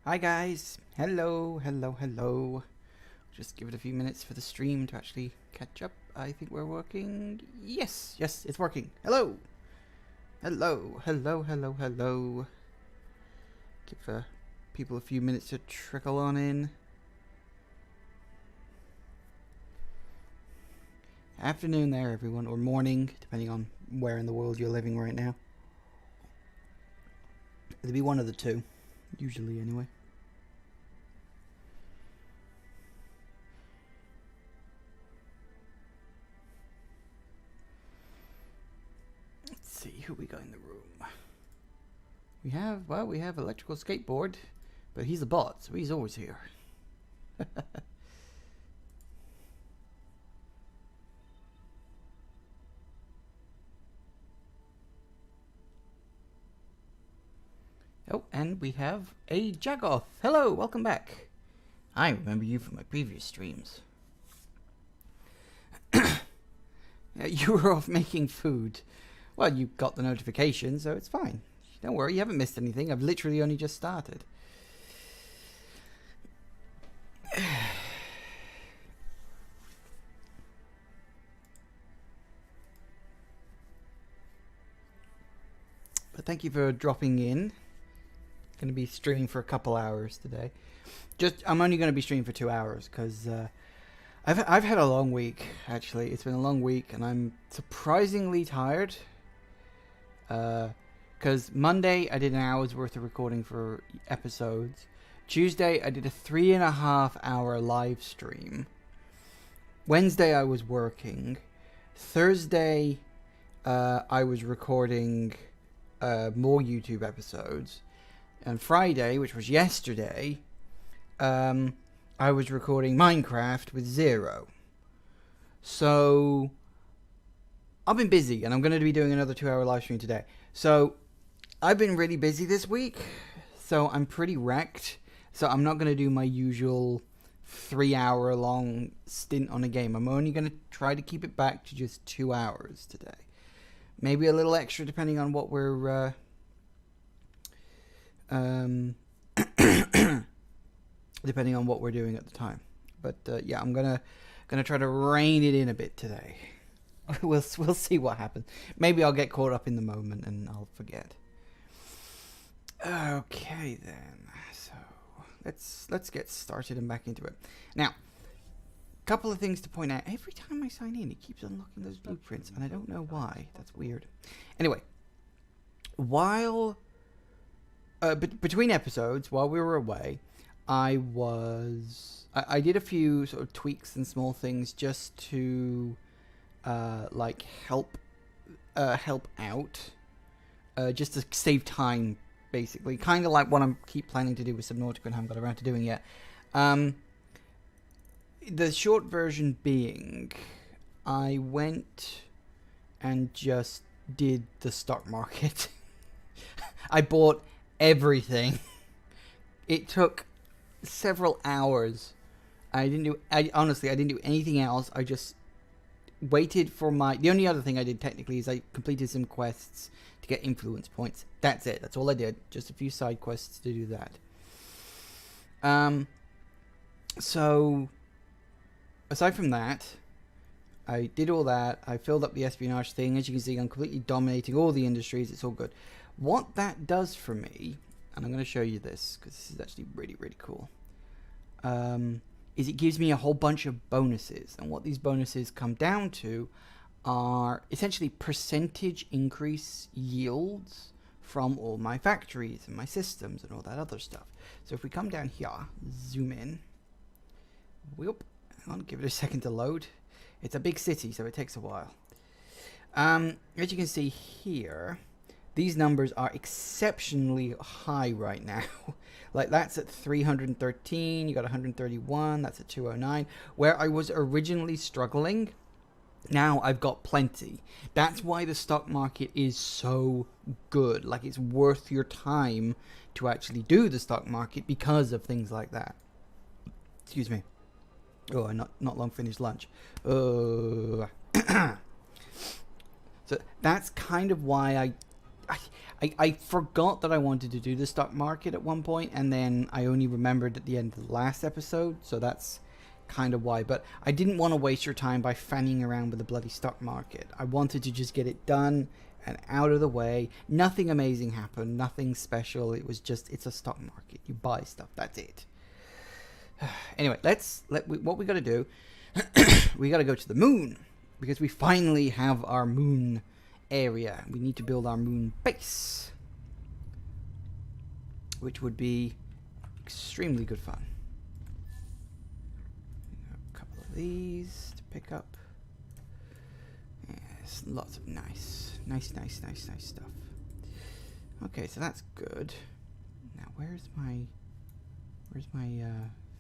Hi guys, hello. Just give it a few minutes for the stream to actually catch up. I think we're working. Yes, it's working. Hello. Give people a few minutes to trickle on in. Afternoon there, everyone, or morning, depending on where in the world you're living right now. It'll be one of the two, usually anyway. Let's see who we got in the room. We have Electrical Skateboard, but he's a bot, so he's always here. Oh, and we have a Jagoth. Hello, welcome back. I remember you from my previous streams. You were off making food. Well, you got the notification, so it's fine. Don't worry, you haven't missed anything. I've literally only just started. But thank you for dropping in. Going to be streaming for a couple hours today. I'm only going to be streaming for 2 hours because I've had a long week. Actually, it's been a long week, and I'm surprisingly tired. Because Monday I did an hour's worth of recording for episodes. Tuesday I did a 3.5 hour live stream. Wednesday I was working. Thursday I was recording more YouTube episodes. And Friday, which was yesterday, I was recording Minecraft with Zero. So I've been busy, and I'm going to be doing another 2-hour live stream today. So I've been really busy this week, so I'm pretty wrecked. So I'm not going to do my usual 3-hour long stint on a game. I'm only going to try to keep it back to just 2 hours today. Maybe a little extra depending on what we're depending on what we're doing at the time. But yeah, I'm gonna try to rein it in a bit today. We'll see what happens. Maybe I'll get caught up in the moment and I'll forget. Okay then. So let's get started and back into it. Now, couple of things to point out. Every time I sign in, it keeps unlocking those blueprints, and I don't know why. That's weird. Anyway, while between episodes, while we were away, I did a few sort of tweaks and small things just to like help out, just to save time, basically. Kind of like what I keep planning to do with Subnautica and haven't got around to doing yet. The short version being, I went and just did the stock market. I bought everything. It took several hours. Honestly, I didn't do anything else. I just waited for the only other thing I did technically is I completed some quests to get influence points. That's it. That's all I did. Just a few side quests to do that. So aside from that, I did all that. I filled up the espionage thing. As you can see, I'm completely dominating all the industries. It's all good. What that does for me, and I'm going to show you this because this is actually really, really cool, is it gives me a whole bunch of bonuses. And what these bonuses come down to are essentially percentage increase yields from all my factories and my systems and all that other stuff. So if we come down here, zoom in, whoop, hang on, give it a second to load. It's a big city, so it takes a while. As you can see here, these numbers are exceptionally high right now. Like that's at 313, you got 131, that's at 209. Where I was originally struggling, now I've got plenty. That's why the stock market is so good. Like it's worth your time to actually do the stock market because of things like that. Excuse me. Oh, I not long finished lunch. So that's kind of why I forgot that I wanted to do the stock market at one point, and then I only remembered at the end of the last episode, so that's kind of why. But I didn't want to waste your time by fanning around with the bloody stock market. I wanted to just get it done and out of the way. Nothing amazing happened, nothing special. It was just, it's a stock market. You buy stuff, that's it. Anyway, what we got to do, we got to go to the moon, because we finally have our moon area. We need to build our moon base, which would be extremely good fun. A couple of these to pick up. Yes, lots of nice stuff. Okay, so that's good. Now, where's my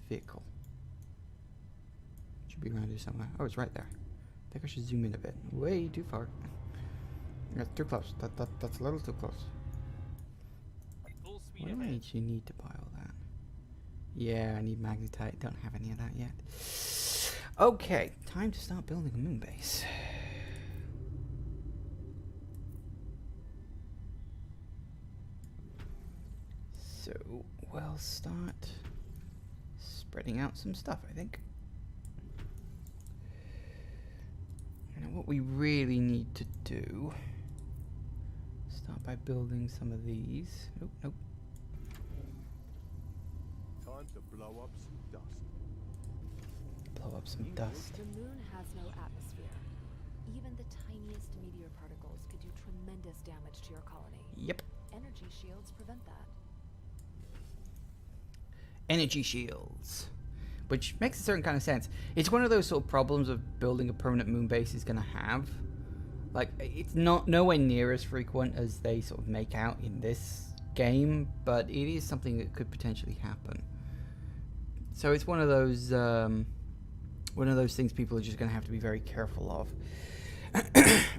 vehicle? Should be around here somewhere. Oh, it's right there. I think I should zoom in a bit. Way too far. That's too close. That's a little too close. What do I actually need to buy all that? Yeah, I need magnetite. Don't have any of that yet. Okay, time to start building a moon base. So we'll start spreading out some stuff, I think. Now what we really need to do, start by building some of these. Nope. Time to blow up some dust. Blow up some dust. The moon has no atmosphere. Even the tiniest meteor particles could do tremendous damage to your colony. Yep. Energy shields prevent that. Energy shields, which makes a certain kind of sense. It's one of those sort of problems of building a permanent moon base is going to have. Like, it's not nowhere near as frequent as they sort of make out in this game, but it is something that could potentially happen. So it's one of those things people are just going to have to be very careful of.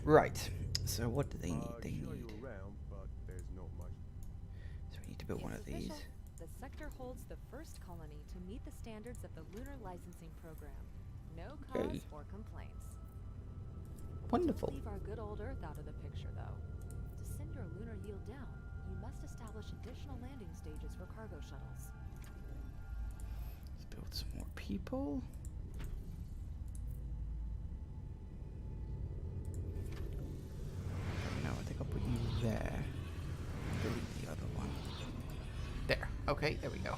Right. So what do they need? They need. So we need to build one of these. The sector holds the first colony to meet the standards of the lunar licensing program. No cause for complaints. Wonderful. Leave our good old Earth out of the picture, though. To send your lunar yield down, you must establish additional landing stages for cargo shuttles. Let's build some more people. No, I think I'll put you there. Delete the other one. There. Okay, there we go.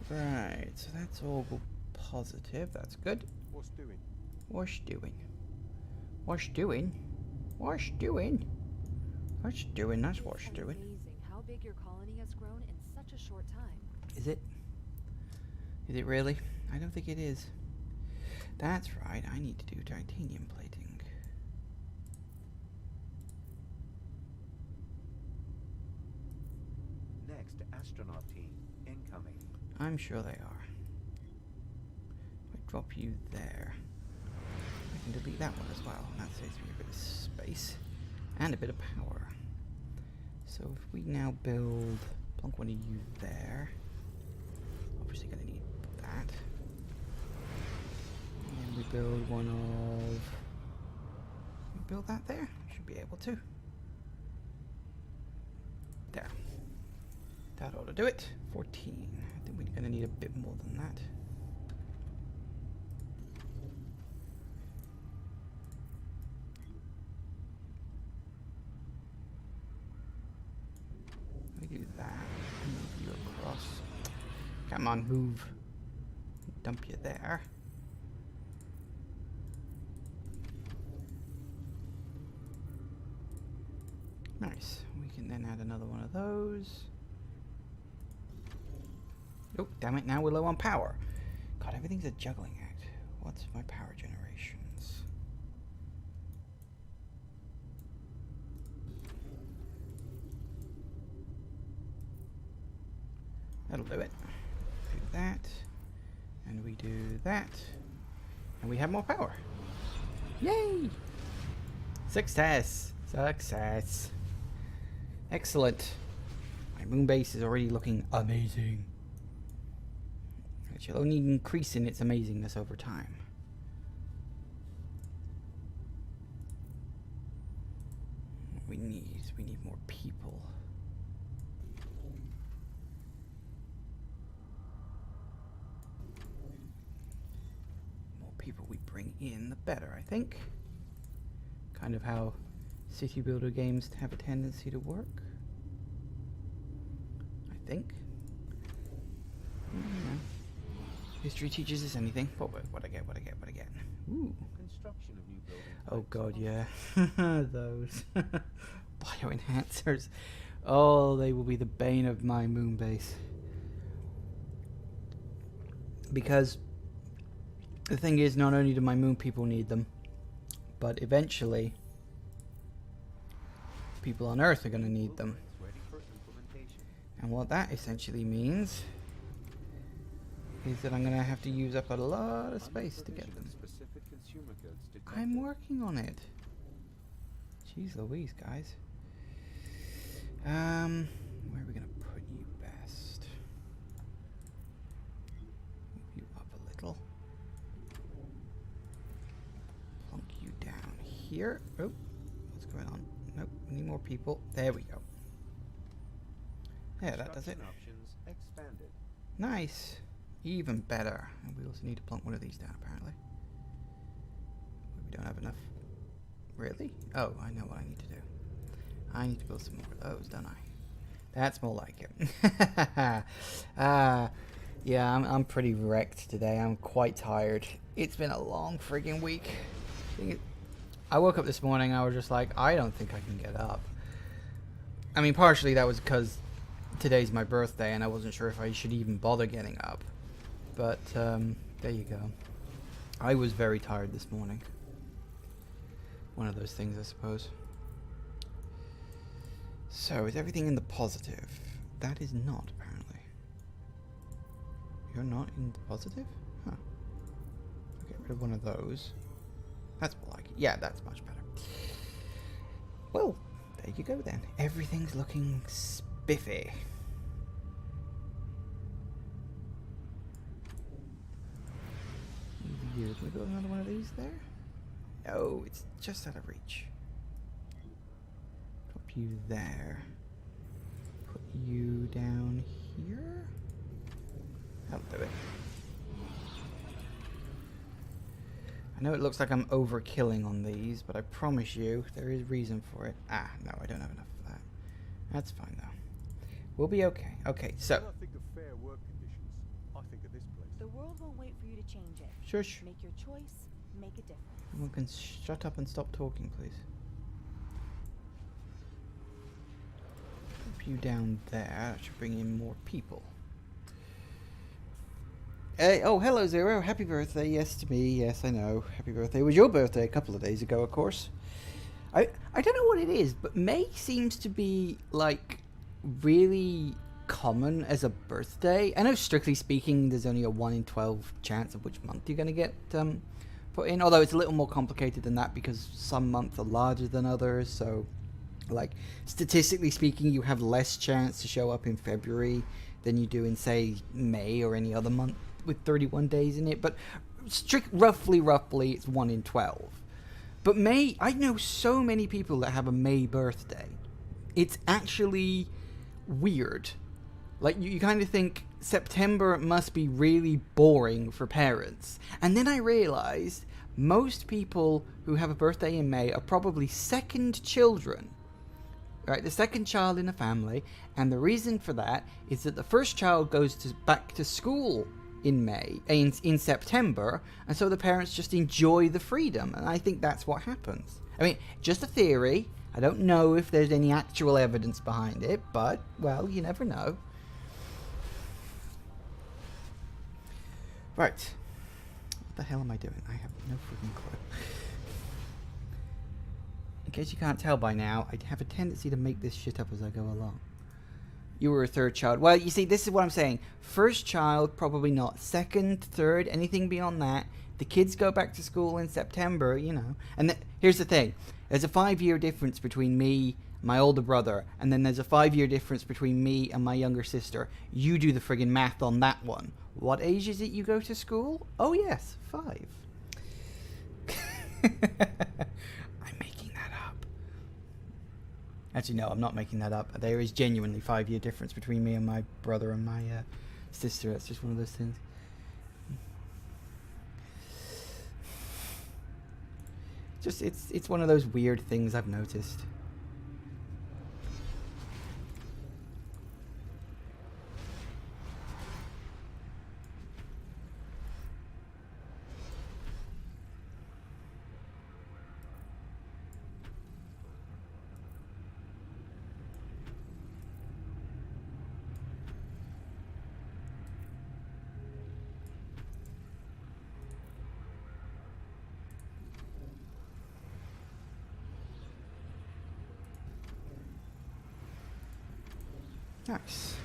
Right, so that's all positive. That's good. What's doing? What's doing? What's doing? What's doing? What's doing? That's what's doing. Amazing how big your colony has grown in such a short time. Is it? Is it really? I don't think it is. That's right. I need to do titanium plating. Next astronaut team incoming. I'm sure they are. If I drop you there, I can delete that one as well. That saves me a bit of space and a bit of power. So if we now build, plonk one of you there. Obviously going to need that. And then we build one of. We build that there. Should be able to. There. That ought to do it. 14. I think we're going to need a bit more than that. Let me do that. Move you across. Come on, move. Dump you there. Nice. We can then add another one of those. Oh, damn it, now we're low on power. God, everything's a juggling act. What's my power generations? That'll do it. Do that. And we do that. And we have more power. Yay! Success! Success! Excellent. My moon base is already looking amazing. It will only increase in its amazingness over time. we need? We need more people. More people we bring in, the better, I think. Kind of how city builder games have a tendency to work. I think. History teaches us anything. What I get? Ooh. Construction of new building Oh types god, on yeah. Those. Bioenhancers. Oh, they will be the bane of my Moonbase. Because the thing is, not only do my moon people need them, but eventually people on Earth are going to need them. buildings ready for implementation. And what that essentially means is that I'm going to have to use up a lot of space to get Provision them. of specific consumer goods I'm detected. working on it. Jeez Louise, guys. Where are we going to put you best? Move you up a little. Plunk you down here. Oh, what's going on? Nope, we need more people. There we go. Yeah, that does it. Construction options expanded. Nice. Even better. And we also need to plunk one of these down, apparently. We don't have enough. Really? Oh, I know what I need to do. I need to build some more of those, don't I? That's more like it. Yeah, I'm pretty wrecked today. I'm quite tired. It's been a long friggin' week. I woke up this morning, I was just like, I don't think I can get up. I mean, partially that was because today's my birthday and I wasn't sure if I should even bother getting up. But, there you go. I was very tired this morning. One of those things, I suppose. So, is everything in the positive? That is not, apparently. You're not in the positive? Huh. I'll get rid of one of those. That's more like it. Yeah, that's much better. Well, there you go then. Everything's looking spiffy. Can we build another one of these there? No, it's just out of reach. Drop you there. Put you down here. That'll do it. I know it looks like I'm overkilling on these, but I promise you there is reason for it. Ah, no, I don't have enough of that. That's fine though. We'll be okay. Okay, so. When I think of fair work conditions, I think of this place. The world won't wait for you to change it. Shush. Make your choice, make a difference. Someone can shut up and stop talking, please. Put you down there. That should bring in more people. Hey, oh, hello, Zero. Happy birthday. Yes, to me. Yes, I know. Happy birthday. It was your birthday a couple of days ago, of course. I don't know what it is, but May seems to be, like, really common as a birthday. I know, strictly speaking, there's only a 1 in 12 chance of which month you're going to get put in. Although it's a little more complicated than that because some months are larger than others. So, like, statistically speaking, you have less chance to show up in February than you do in, say, May or any other month with 31 days in it, but roughly it's 1 in 12. But May, I know so many people that have a May birthday. It's actually weird. Like, you kind of think September must be really boring for parents. And then I realized most people who have a birthday in May are probably second children. Right, the second child in a family, and the reason for that is that the first child goes back to school in May, in September, and so the parents just enjoy the freedom, and I think that's what happens. I mean, just a theory. I don't know if there's any actual evidence behind it, but, well, you never know. Right. What the hell am I doing? I have no freaking clue. In case you can't tell by now, I have a tendency to make this shit up as I go along. You were a third child. Well, you see, this is what I'm saying. First child, probably not. Second, third, anything beyond that. The kids go back to school in September, you know. And here's the thing. There's a 5-year difference between me, my older brother, and then there's a 5-year difference between me and my younger sister. You do the friggin' math on that one. What age is it you go to school? Oh, yes, 5. I'm making that up. Actually, no, I'm not making that up. There is genuinely 5-year difference between me and my brother and my sister. That's just one of those things. Just it's one of those weird things I've noticed. Nice.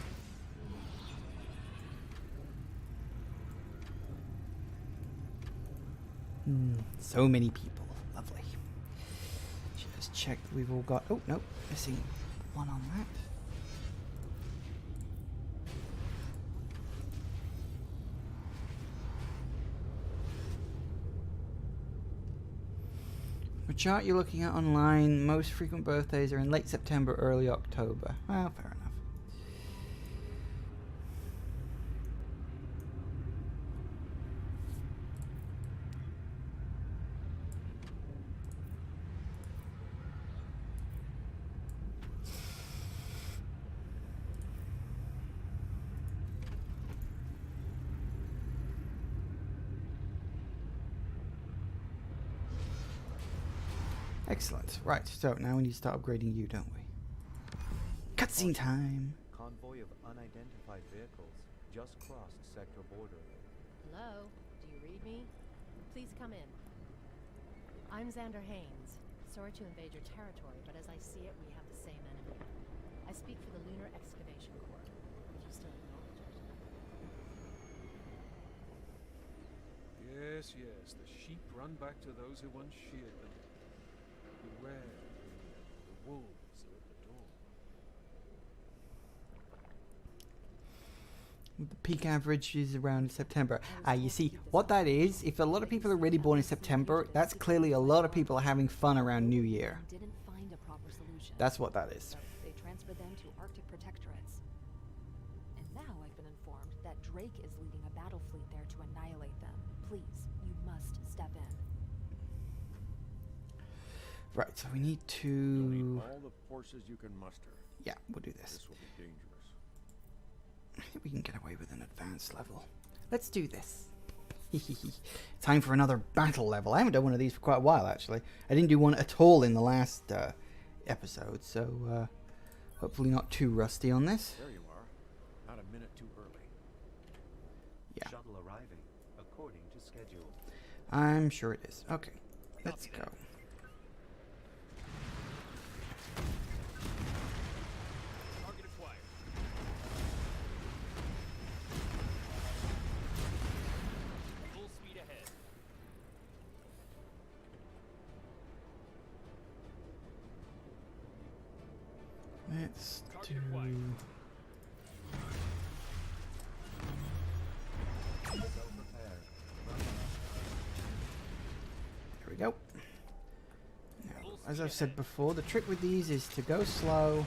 So many people. Lovely. Just check that we've all got... Oh, no. Missing one on that. The chart you're looking at online, most frequent birthdays are in late September, early October. Well, fair enough. Excellent. Right, so now we need to start upgrading you, don't we? Cutscene time. Convoy of unidentified vehicles just crossed sector border. Hello? Do you read me? Please come in. I'm Xander Haynes. Sorry to invade your territory, but as I see it, we have the same enemy. I speak for the Lunar Excavation Corps. Would you still acknowledge it? Yes, yes, the sheep run back to those who once sheared them. Beware, the wolves are at the door. The peak average is around September. You see, what that is, if a lot of people are really born in September, that's clearly a lot of people are having fun around New Year. Didn't find a proper solution. That's what that is. So they transferred them to Arctic protectorates. And now I've been informed that Drake is leading a battle fleet there to annihilate them. Please, you must step in. Right, so we need You'll need to... all the forces you can muster. Yeah, we'll do this. This will be dangerous. I think we can get away with an advanced level. Let's do this. Time for another battle level. I haven't done one of these for quite a while, actually. I didn't do one at all in the last episode, so hopefully not too rusty on this. There you are. Not a minute too early. Yeah, Shuttle arriving according to schedule. I'm sure it is. Okay, let's go. Target acquired. Full speed ahead. Let's do... Target acquired. Well prepared. There we go. Now, as I've said before, the trick with these is to go slow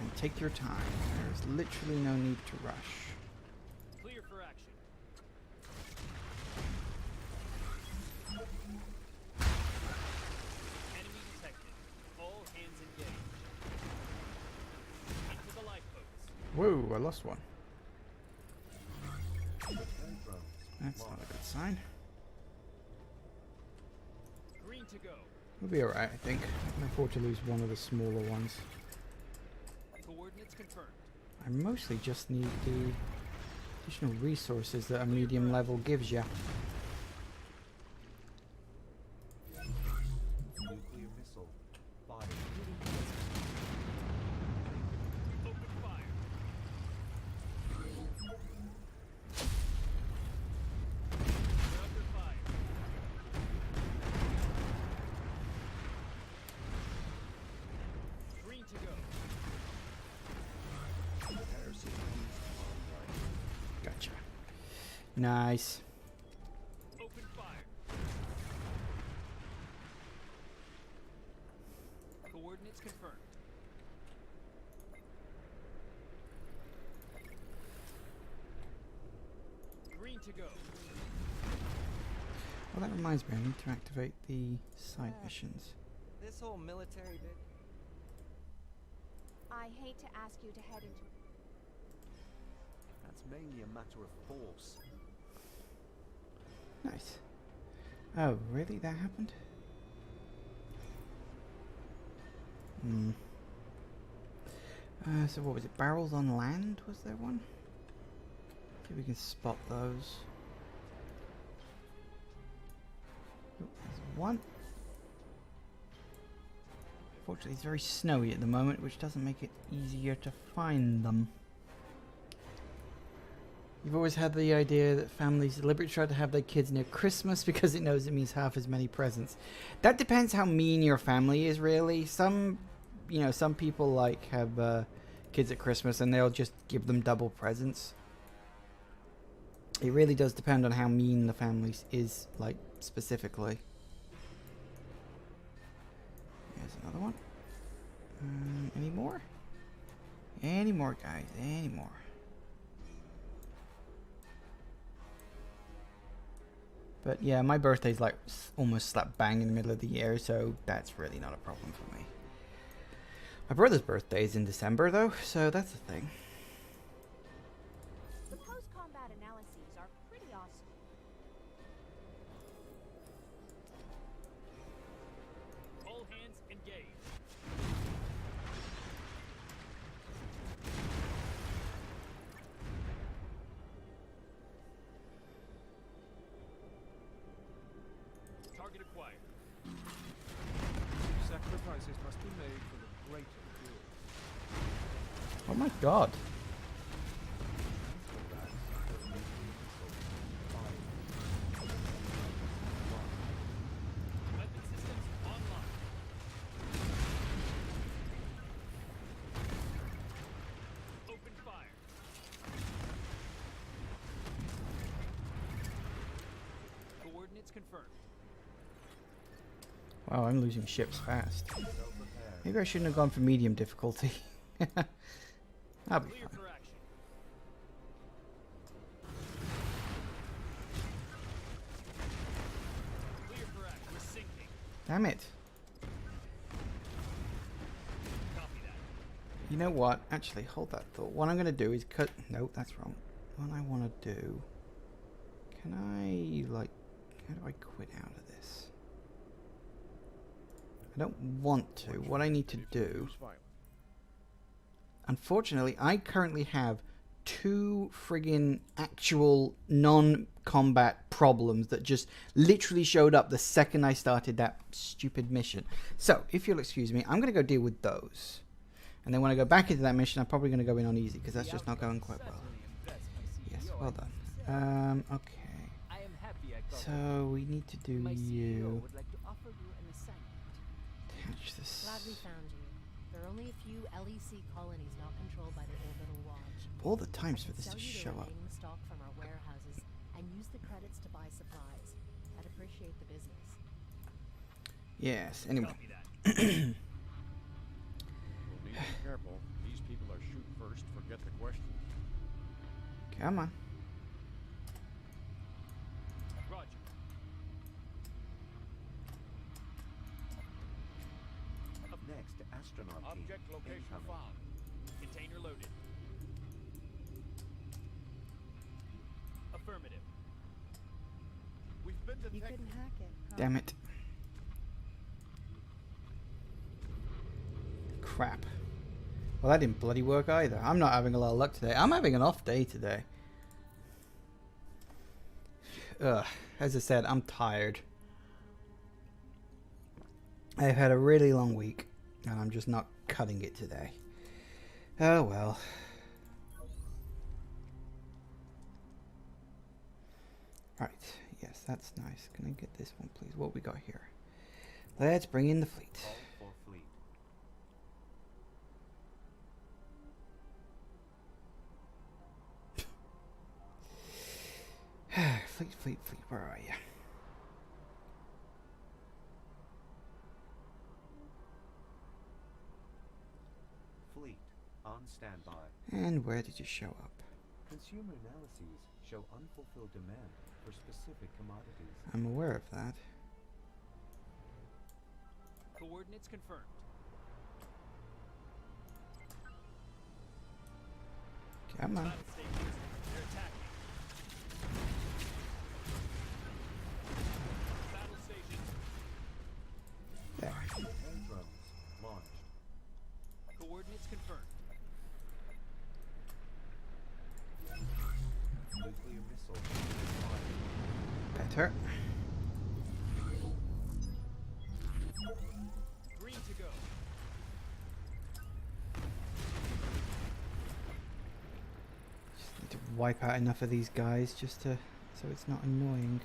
and take your time. There's literally no need to rush. Clear for action. Enemy detected. All hands engaged. Into the lifeboats. Whoa, I lost one. Return drones. That's not a good sign. Green to go. We'll be alright, I think. I can afford to lose one of the smaller ones. Coordinates confirmed. I mostly just need the additional resources that a medium level gives you. Nuclear missile. Fired. Open fire. We're under fire. Green to go. Gotcha. Nice. Open fire. Coordinates confirmed. Green to go. Well, that reminds me, I need to activate the side missions. This whole military bit. I hate to ask you to head into. That's mainly a matter of force. Nice. Oh, really? That happened? Hmm. So what was it? Barrels on land? Was there one? See if we can spot those. Oh, there's one. Fortunately, it's very snowy at the moment, which doesn't make it easier to find them. You've always had the idea that families deliberately try to have their kids near Christmas because it knows it means half as many presents. That depends how mean your family is, really. Some people like have kids at Christmas and they'll just give them double presents. It really does depend on how mean the family is, like, specifically. There's another one. Any more? Any more, guys? Any more? But yeah, my birthday's like almost slap bang in the middle of the year, so that's really not a problem for me. My brother's birthday is in December, though, so that's the thing. The post-combat analyses are pretty awesome. All hands engage. Target acquired. Sacrifices must be made for the greater good. Oh my god. Weapon systems online. Open fire. Coordinates confirmed. Wow, I'm losing ships fast. Maybe I shouldn't have gone for medium difficulty. I'll be Clear fine. for action. Clear for action. We're sinking. Damn it. Copy that. You know what? Actually, hold that thought. What I'm going to do is cut... Nope, that's wrong. What I want to do... Can I, like... How do I quit out of this? I don't want to. What I need to do... Unfortunately, I currently have 2 friggin' actual non-combat problems that just literally showed up the second I started that stupid mission. So, if you'll excuse me, I'm going to go deal with those. And then when I go back into that mission, I'm probably going to go in on easy, because that's just not going quite well. Yes, well done. Okay. So, we need to do you... Attach this... Glad we found you. There are only a few LEC colonies not controlled by the Orbital Watch. All the times I for can this sell to you the show up. remaining stock from our warehouses and use the credits to buy supplies. I'd appreciate the business. Yes, anyway. Copy that. We'll need to be careful. These people are shoot first, forget the questions. Come on. Roger. Up next, astronaut team. Object location Incoming. found. Container loaded. Affirmative. We've been You detected. couldn't hack it. huh? Damn it. Crap. Well, that didn't bloody work either. I'm not having a lot of luck today. I'm having an off day today. Ugh. As I said, I'm tired. I've had a really long week, and I'm just not cutting it today. Oh well. Right. Yes, that's nice. Can I get this one, please? What we got here? Let's bring in the fleet. Call for fleet. Fleet. Where are you? Fleet on standby. And where did you show up? Consumer analyses show unfulfilled demand for specific commodities. I'm aware of that. Coordinates confirmed. Come on. Battle stations. They're attacking. Battle stations. There. Air drones launched. Coordinates confirmed. Nuclear missile fired. Better. Green to go. Just need to wipe out enough of these guys just to so it's not annoying.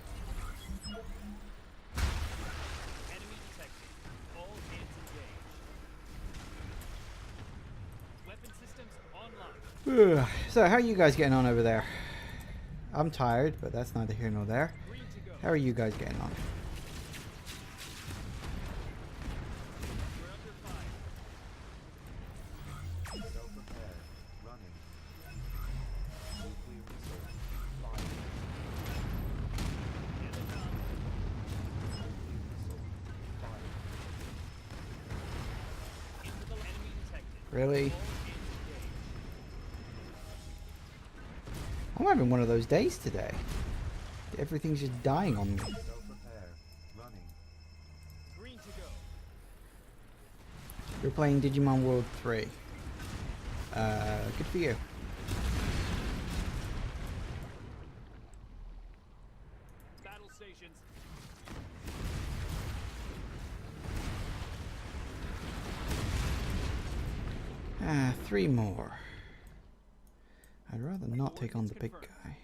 Enemy detected. All hands engaged. Weapon systems online. So how are you guys getting on over there? I'm tired, but that's neither here nor there. Green to go. How are you guys getting on? We're under fire. Self-repair running. Nuclear missile fired. Get it done. Nuclear missile fired. Into the enemy detected. Really? All hands engaged. I'm having one of those days today. Everything's just dying on me. Self-repair running. Green to go. You're playing Digimon World 3. Good for you. Battle stations. Ah, 3 more. I'd rather not take on the big guy.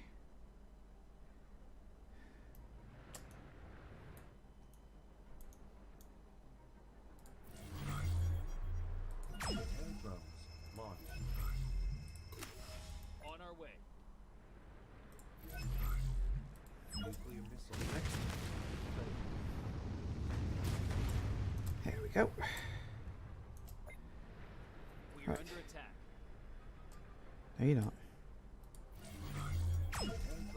Air drones launched. On our way. Nuclear missile ready. There we go. We are Right. under attack. No, you're not. Air drones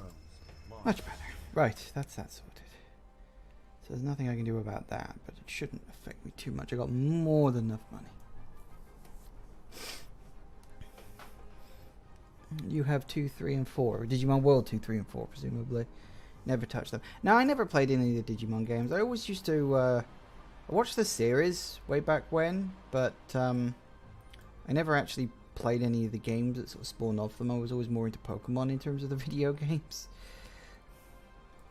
launched. Much better. Right, that's that sorted. So there's nothing I can do about that, but it shouldn't affect me too much. I got more than enough money. You have 2, 3, and 4. Digimon World 2, 3, and 4, presumably. Never touched them. Now, I never played any of the Digimon games. I always used to... I watched the series way back when, but I never actually played any of the games that sort of spawned off them. I was always more into Pokemon in terms of the video games.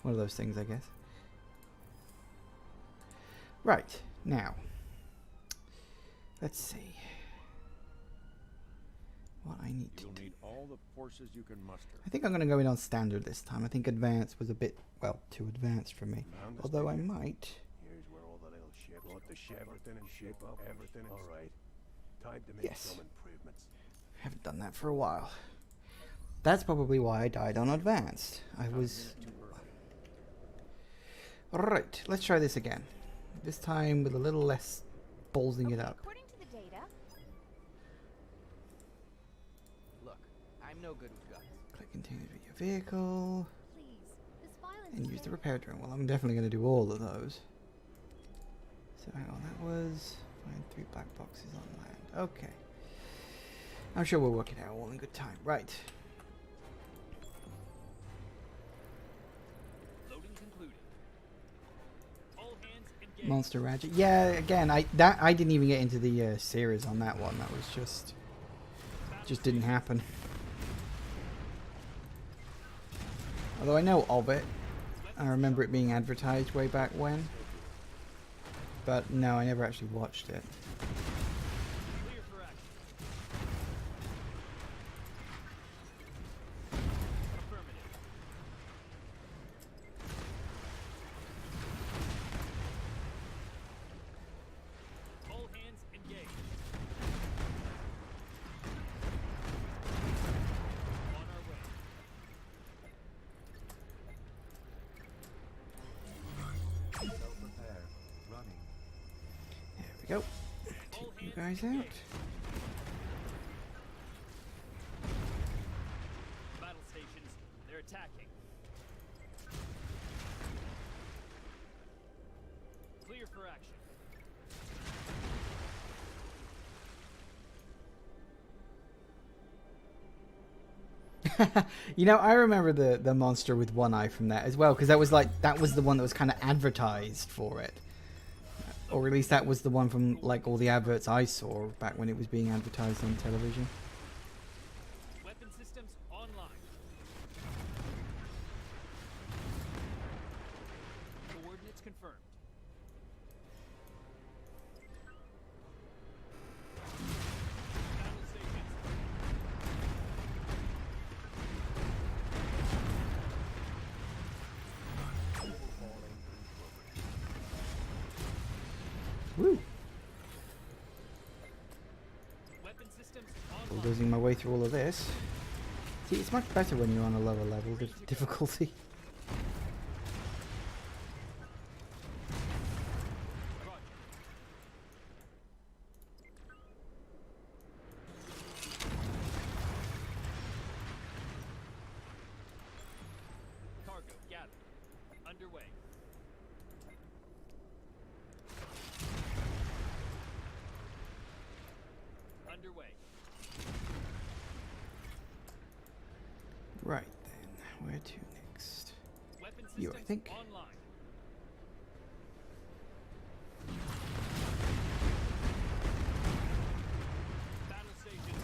One of those things, I guess. Right, now. Let's see. What I need to You'll do. need all the forces you can muster. I think I'm going to go in on standard this time. I think advanced was a bit, well, too advanced for me. Found this Although I ticket? might. Here's where all the little shit. Put the everything in shape up. Everything in. All right. Time to make Yes. some improvements. Haven't done that for a while. That's probably why I died on advanced. I was... Too early. Alright, let's try this again. This time with a little less ballsing it up. According to the data, Look, I'm no good with guns. Click continue to your vehicle. Please, this violence And is use the getting- repair drone. Well, I'm definitely going to do all of those. So hang on, that was... Find 3 black boxes on land. Okay. I'm sure we'll work it out all in good time. Right. Loading concluded. All hands engaged. Monster Ratchet. Yeah, again, I didn't even get into the series on that one. That was just didn't happen. Although I know of it. I remember it being advertised way back when. But no, I never actually watched it. Clear for action. Affirmative. All hands engaged. On our way. Self-repair running. There we go. Take you guys out. Attacking. Clear for action. You know, I remember the monster with one eye from that as well, because that was the one that was kind of advertised for it, or at least that was the one from like all the adverts I saw back when it was being advertised on television. Weapon systems online. Coordinates confirmed. Battle stations. Woo! Weapon systems online. Bulldozing my way through all of this. See, it's much better when you're on a lower level of difficulty. Roger. Cargo gathered. Underway. Underway. Right then, where to next? Weapon You, I systems think. online. Battle stations.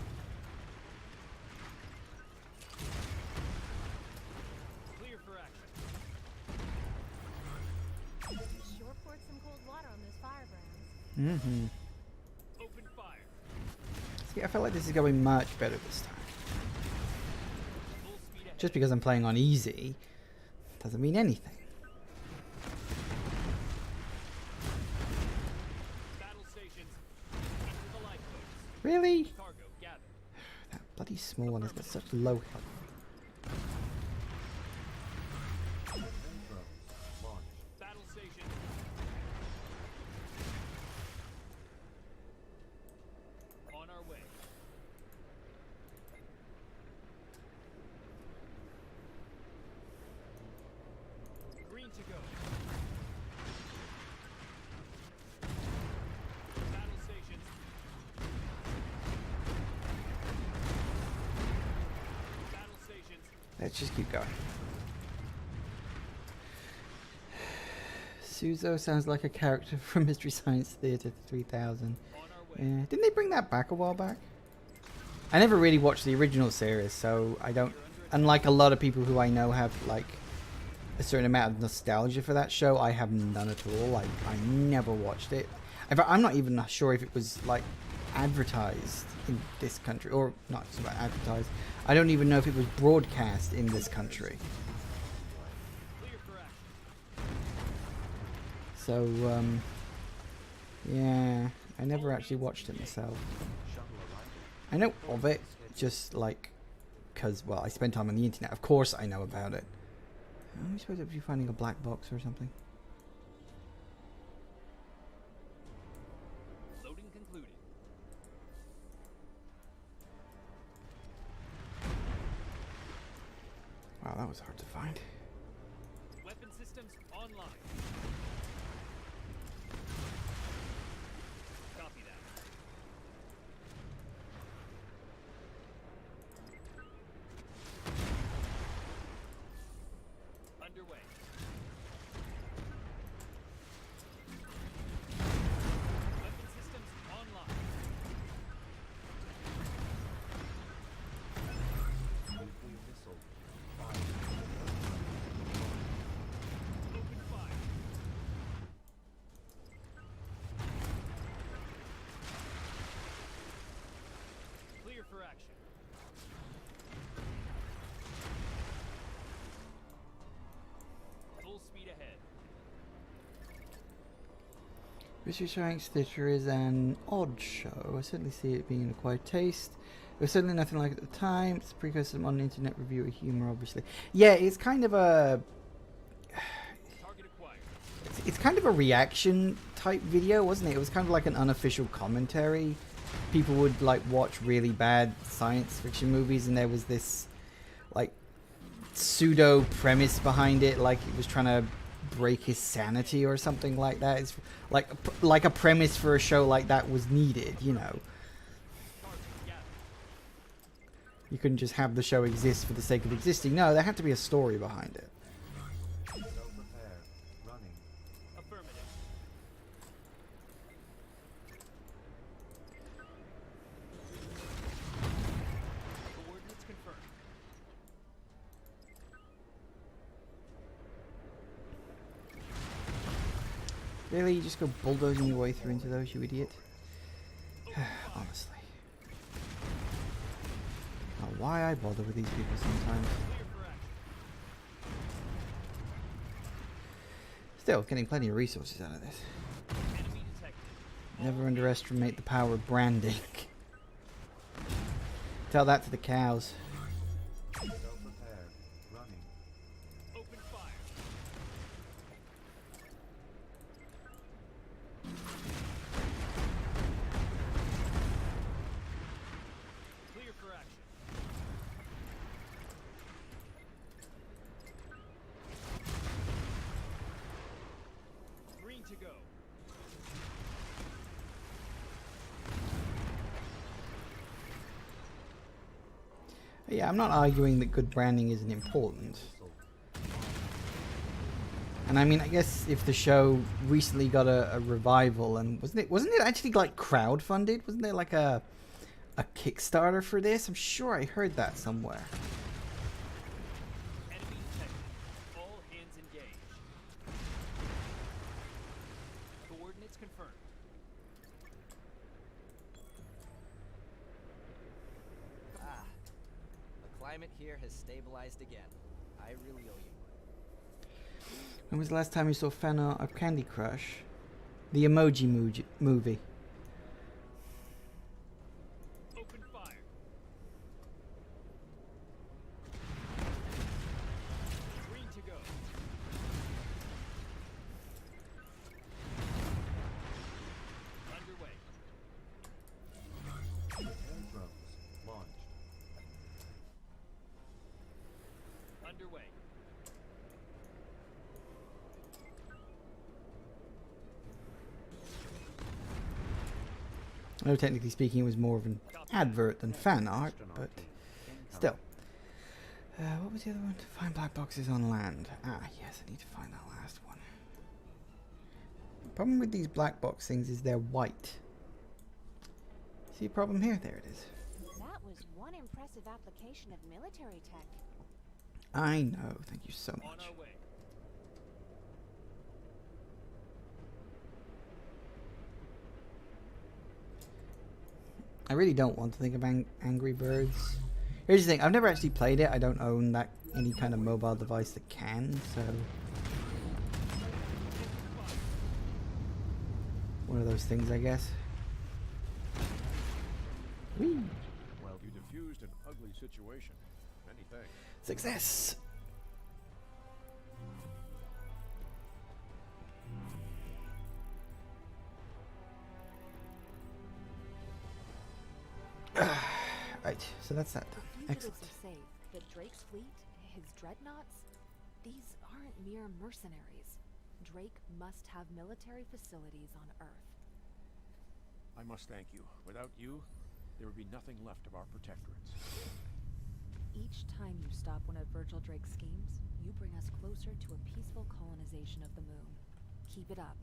Clear for action. Sure poured some cold water on those firebrands. Mm-hmm. Open fire. See, I feel like this is going much better this time. Full speed ahead. Just because I'm playing on easy doesn't mean anything. Battle stations. Into the lifeboats. Really? Cargo gathered. That bloody small one has got such low health. Battle stations. On our way. Green to go. Battle stations. Battle stations. Let's just keep going. Suzo sounds like a character from Mystery Science Theater 3000. On our way. Yeah. Didn't they bring that back a while back? I never really watched the original series, so I don't... Unlike a lot of people who I know have, like, a certain amount of nostalgia for that show, I have none at all. Like, I never watched it. In fact, I'm not even sure if it was, like, advertised in this country. Or, not it's about advertised. I don't even know if it was broadcast in this country. Clear for action. So, yeah, I never actually watched it myself. I know of it, just like, because, well, I spend time on the internet. Of course I know about it. I'm supposed to be finding a black box or something. Loading concluded. Wow, that was hard to find. Weapon systems online. Copy that. Underway. Weapon systems online. Nuclear missile. Open fire. Clear for action. Full speed ahead. Mystery Science Theater is an odd show. I certainly see it being an acquired taste. It was certainly nothing like it at the time. It's a precursor to modern internet reviewer humor, obviously. Yeah, it's kind of a... Target acquired. It's kind of a reaction type video, wasn't it? It was kind of like an unofficial commentary. People would like watch really bad science fiction movies, and there was this like pseudo premise behind it, like it was trying to break his sanity or something like that. It's like a premise for a show like that was needed, you know. You couldn't just have the show exist for the sake of existing. No, there had to be a story behind it. So prepare. Running. Affirmative. Coordinates confirmed. Really? You just go bulldozing your way through into those, you idiot? Honestly. Now, why I bother with these people sometimes. Clear for action. Still, getting plenty of resources out of this. Enemy detected. Never underestimate the power of branding. Tell that to the cows. So prepare. Running. Open fire. Clear for action. Green to go. Yeah, I'm not arguing that good branding isn't important. And I mean, I guess if the show recently got a revival, and wasn't it actually like crowdfunded? Wasn't there like a Kickstarter for this? I'm sure I heard that somewhere. Enemy detected. All hands engaged. Coordinates confirmed. Ah, the climate here has stabilized again. I really owe you one. When was the last time you saw fan art of Candy Crush? The Emoji Movie. Open fire. Green to go. Underway. Prepare drones. Launched. Underway. I know technically speaking it was more of an advert than fan art, but still. What was the other one? Find black boxes on land. Ah, yes, I need to find that last one. The problem with these black box things is they're white. See a problem here? There it is. That was one impressive application of military tech. I know, thank you so On much. our way. I really don't want to think of Angry Birds. Here's the thing, I've never actually played it. I don't own any kind of mobile device that can, so... One of those things, I guess. Whee! Well, you diffused an ugly situation. Many thanks. Success! Right, so that's that done. Fugitives Excellent. are safe, but Drake's fleet, his dreadnoughts, these aren't mere mercenaries. Drake must have military facilities on Earth. I must thank you. Without you, there would be nothing left of our protectorates. Each time you stop one of Virgil Drake's schemes, you bring us closer to a peaceful colonization of the moon. Keep it up.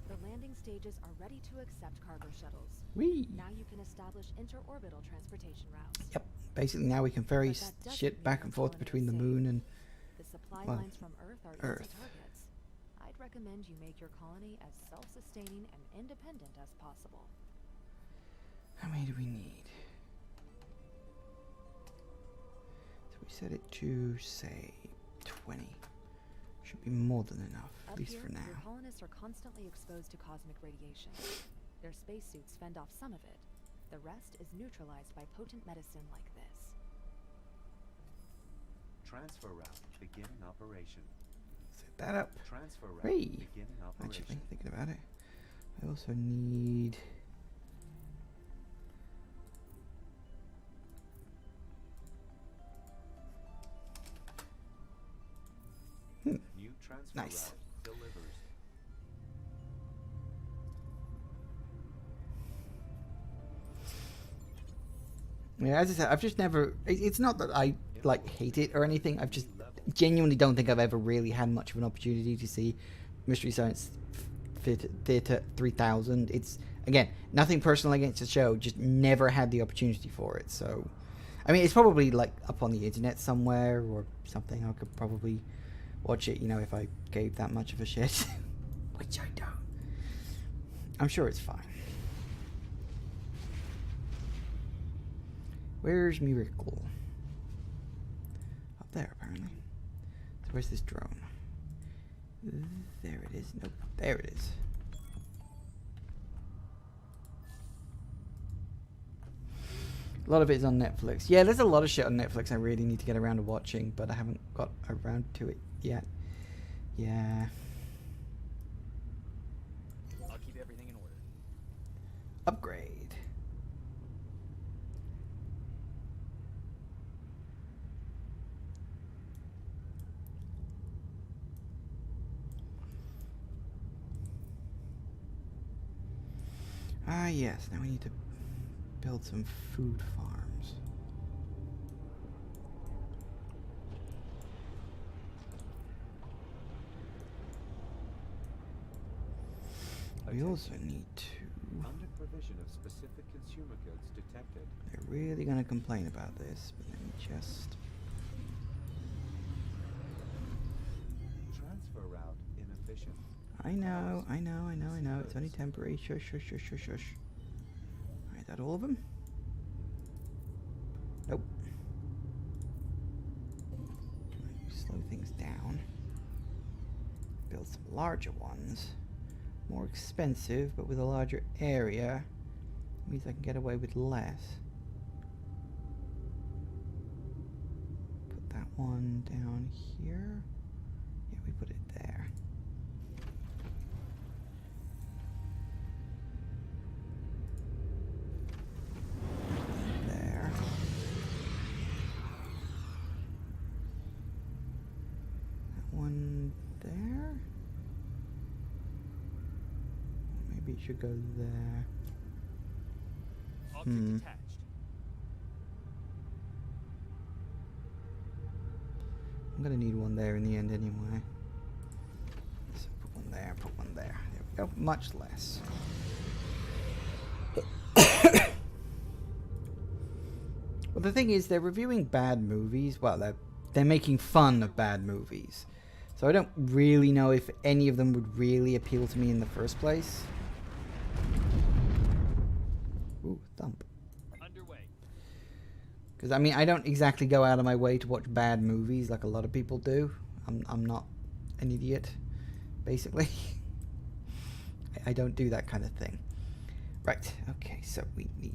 The landing stages are ready to accept cargo shuttles. Whee! Now you can establish interorbital transportation routes. Yep, basically now we can ferry But that doesn't shit mean back our and forth colony between is the safe. moon and... The supply well, lines from Earth are Earth. easy targets. I'd recommend you make your colony as self-sustaining and independent as possible. How many do we need? So we set it to, say, 20. Should be more than enough, at Up least here, for now. your colonists are constantly exposed to cosmic radiation. Their spacesuits fend off some of it. The rest is neutralized by potent medicine like this. Transfer route. Beginning operation. Set that up. Transfer route. Hey, Beginning operation. actually, thinking about it. I also need... transfer Nice. route delivers. Yeah, as I said, I've just never. It's not that I like hate it or anything. I've just genuinely don't think I've ever really had much of an opportunity to see Mystery Science Theater 3000. It's again nothing personal against the show, just never had the opportunity for it. So, I mean, it's probably like up on the internet somewhere or something. I could probably watch it, you know, if I gave that much of a shit, which I don't. I'm sure it's fine. Where's Miracle? Up there, apparently. So where's this drone? There it is. Nope. There it is. A lot of it is on Netflix. Yeah, there's a lot of shit on Netflix I really need to get around to watching, but I haven't got around to it yet. Yeah. I'll keep everything in order. Upgrade. Ah, yes. Now we need to build some food farms. We also need to... Under provision of specific consumer goods detected. They're really going to complain about this, but let me just... Transfer route inefficient. I know. It's only temporary. Shush. Alright, that all of them? Nope. Right, slow things down. Build some larger ones. More expensive, but with a larger area. Means I can get away with less. Put that one down here. Yeah, we put it there. There. That one there. Maybe it should go there. Object attached. I'm gonna need one there in the end anyway. So put one there, put one there. There we go. Much less. Well, the thing is, they're reviewing bad movies. Well, they're making fun of bad movies. So I don't really know if any of them would really appeal to me in the first place. Ooh, thump. Underway. Because, I mean, I don't exactly go out of my way to watch bad movies like a lot of people do. I'm not an idiot, basically. I don't do that kind of thing. Right, okay, so we need...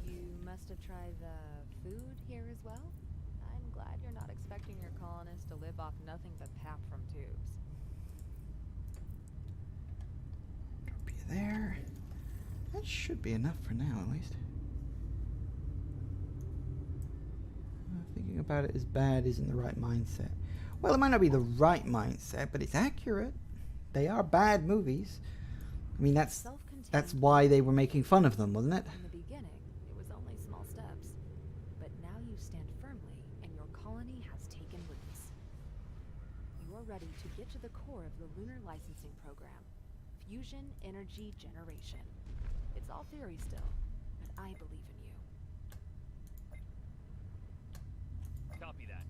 You must have tried the food here as well? I'm glad you're not expecting your colonists to live off nothing but pap from tubes. Drop you there. That should be enough for now, at least. Thinking about it as bad isn't the right mindset. Well, it might not be the right mindset, but it's accurate. They are bad movies. I mean, that's why they were making fun of them, wasn't it? In the beginning, it was only small steps. But now you stand firmly, and your colony has taken roots. You are ready to get to the core of the lunar licensing program. Fusion energy generation. It's all theory still, but I believe in you. Copy that.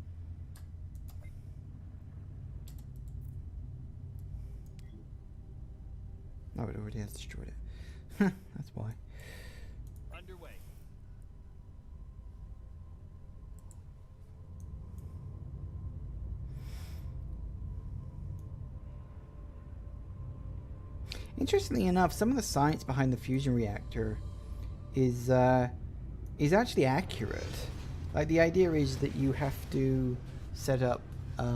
Oh, it already has destroyed it. That's why. Underway. Interestingly enough, some of the science behind the fusion reactor is actually accurate. Like, the idea is that you have to set up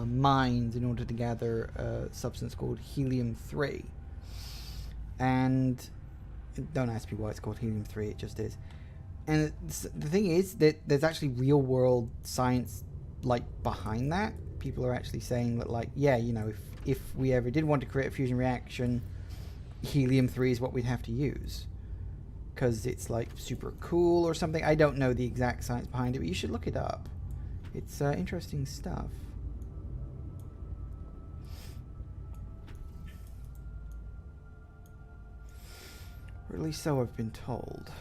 mines in order to gather a substance called helium-3. And Don't ask me why it's called helium-3. It just is. And the thing is that there's actually real-world science like behind that. People are actually saying that, like, yeah, you know, if we ever did want to create a fusion reaction, helium-3 is what we'd have to use, because it's like super cool or something. I don't know the exact science behind it, but you should look it up. It's interesting stuff. Or at least so I've been told.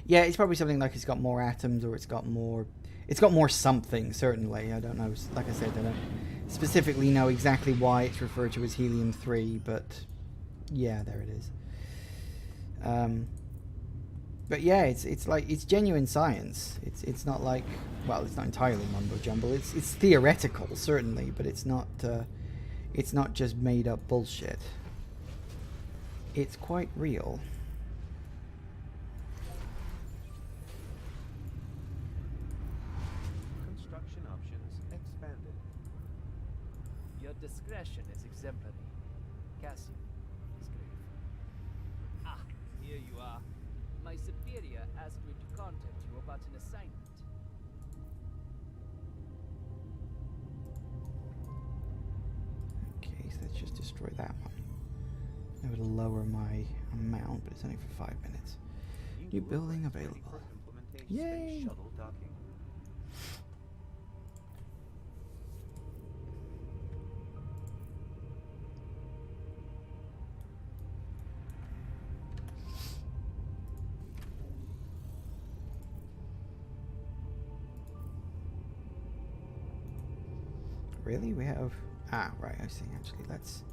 Yeah, it's probably something like it's got more atoms, or it's got more something, certainly. I don't know. Like I said, I don't specifically know exactly why it's referred to as helium-3, but yeah, there it is. But yeah, it's like, it's genuine science. It's not like, well, it's not entirely mumbo jumbo. It's theoretical, certainly, but it's not just made up bullshit. It's quite real. Construction options expanded. Your discretion is exemplary. Cassian is grateful. Ah, here you are. My superior asked me to contact you about an assignment. Okay, so let's just destroy that one. That would lower my amount, but it's only for 5 minutes. New building available. Yay! Shuttle docking. Really? We have... Ah, right, I see. Actually, let's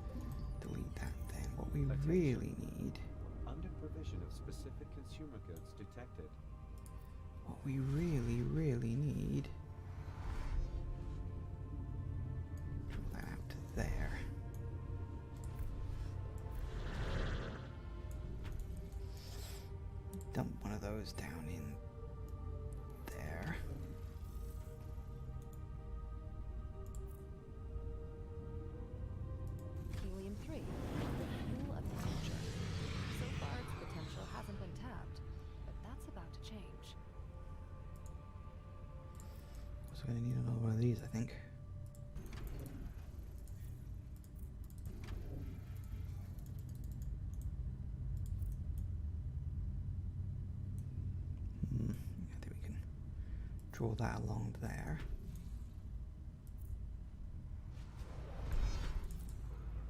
delete that then. What we really need... Under provision of specific consumer goods detected. What we really, really need... Put that out to there. Dump one of those down in there. Helium-3, the fuel of the future. So far, its potential hasn't been tapped, but that's about to change. Also gonna need another one of these, I think. I think we can draw that along there.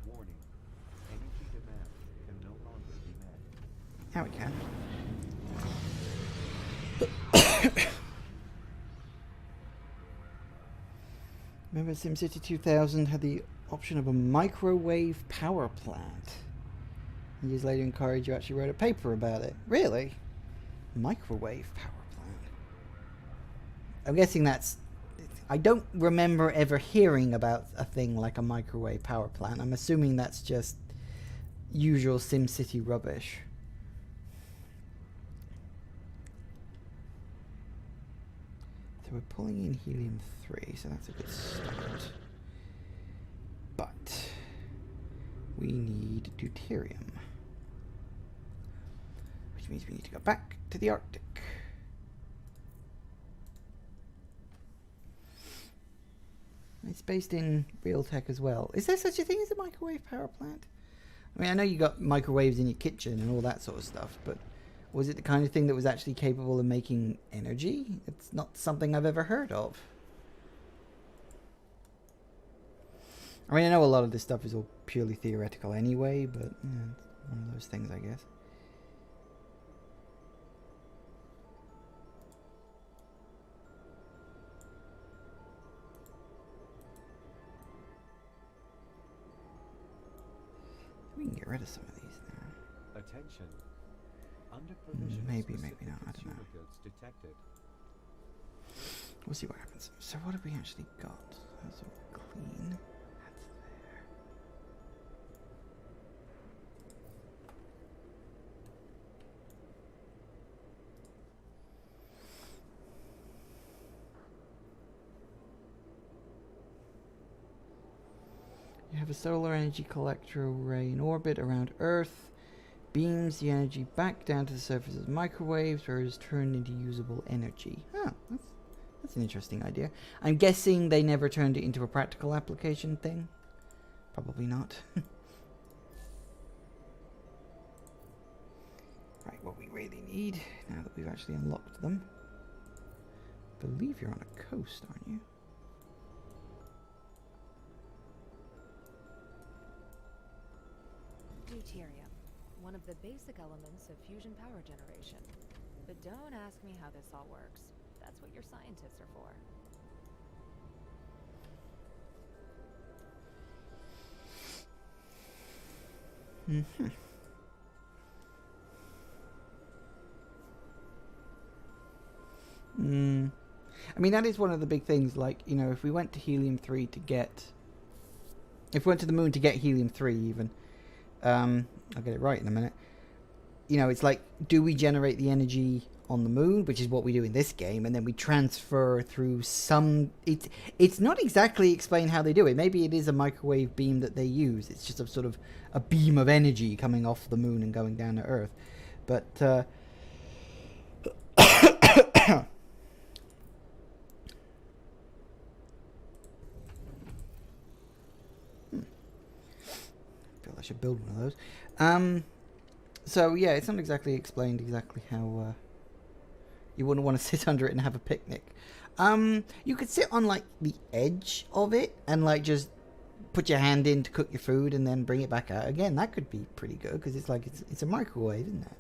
Warning. Energy demand can no longer be met. Now we can. Remember SimCity 2000 had the option of a microwave power plant. Years later in college you actually wrote a paper about it. Really? Microwave power plant. I'm guessing that's... I don't remember ever hearing about a thing like a microwave power plant. I'm assuming that's just usual SimCity rubbish. So we're pulling in helium-3, so that's a good start. But we need deuterium, which means we need to go back to the Arctic. It's based in real tech as well. Is there such a thing as a microwave power plant? I mean, I know you got microwaves in your kitchen and all that sort of stuff, but was it the kind of thing that was actually capable of making energy? It's not something I've ever heard of. I mean, I know a lot of this stuff is all purely theoretical anyway, but yeah, it's one of those things, I guess. We can get rid of some of these now. Attention. Under provision of Maybe specific not. I don't know. consumer goods detected. We'll see what happens. So what have we actually got? That's all clean. That's there. You have a solar energy collector array in orbit around Earth. Beams the energy back down to the surface as microwaves, where it is turned into usable energy. Oh, that's an interesting idea. I'm guessing they never turned it into a practical application thing. Probably not. Right, what we really need, now that we've actually unlocked them. I believe you're on a coast, aren't you? Deuterium, one of the basic elements of fusion power generation. But don't ask me how this all works. That's what your scientists are for. Mm-hmm. I mean, that is one of the big things, like, you know, if we went to Helium-3 to get... If we went to the moon to get Helium-3 even, I'll get it right in a minute. You know, it's like, do we generate the energy on the moon, which is what we do in this game, and then we transfer through some... It's not exactly explained how they do it. Maybe it is a microwave beam that they use. It's just a sort of a beam of energy coming off the moon and going down to Earth. But, I should build one of those. So yeah, it's not exactly explained exactly how you wouldn't want to sit under it and have a picnic. You could sit on like the edge of it and like just put your hand in to cook your food and then bring it back out again. That could be pretty good because it's like it's a microwave, isn't it?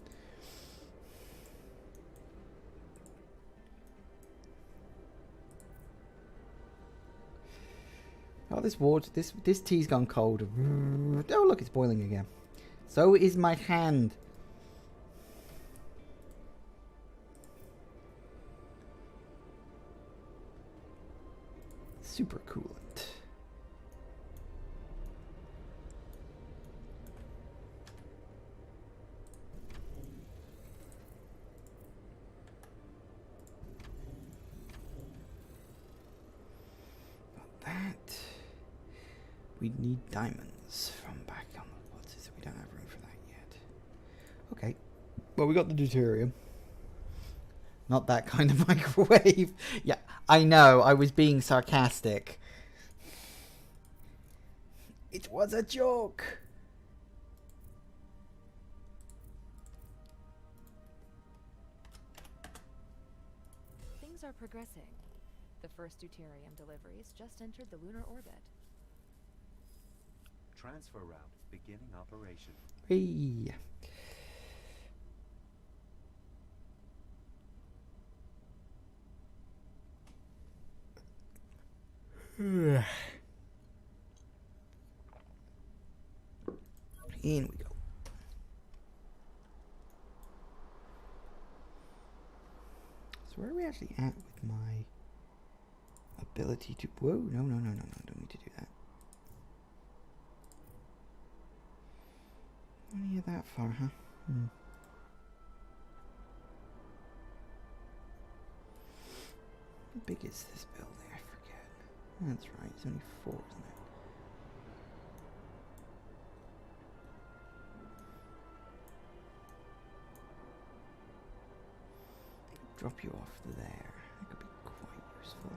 Oh, this water, this tea's gone cold. Oh, look, it's boiling again. So is my hand. Super coolant. Got that. We need diamonds from back on the woods, so we don't have room for that yet. Okay. Well, we got the deuterium. Not that kind of microwave. Yeah, I know. I was being sarcastic. It was a joke. Things are progressing. The first deuterium deliveries just entered the lunar orbit. Transfer route beginning operation. Hey. In we go. So where are we actually at with my ability to... Whoa, no, don't need to do that. Only that far, huh? How big is this building? I forget. That's right, it's only 4, isn't it? Drop you off there. That could be quite useful.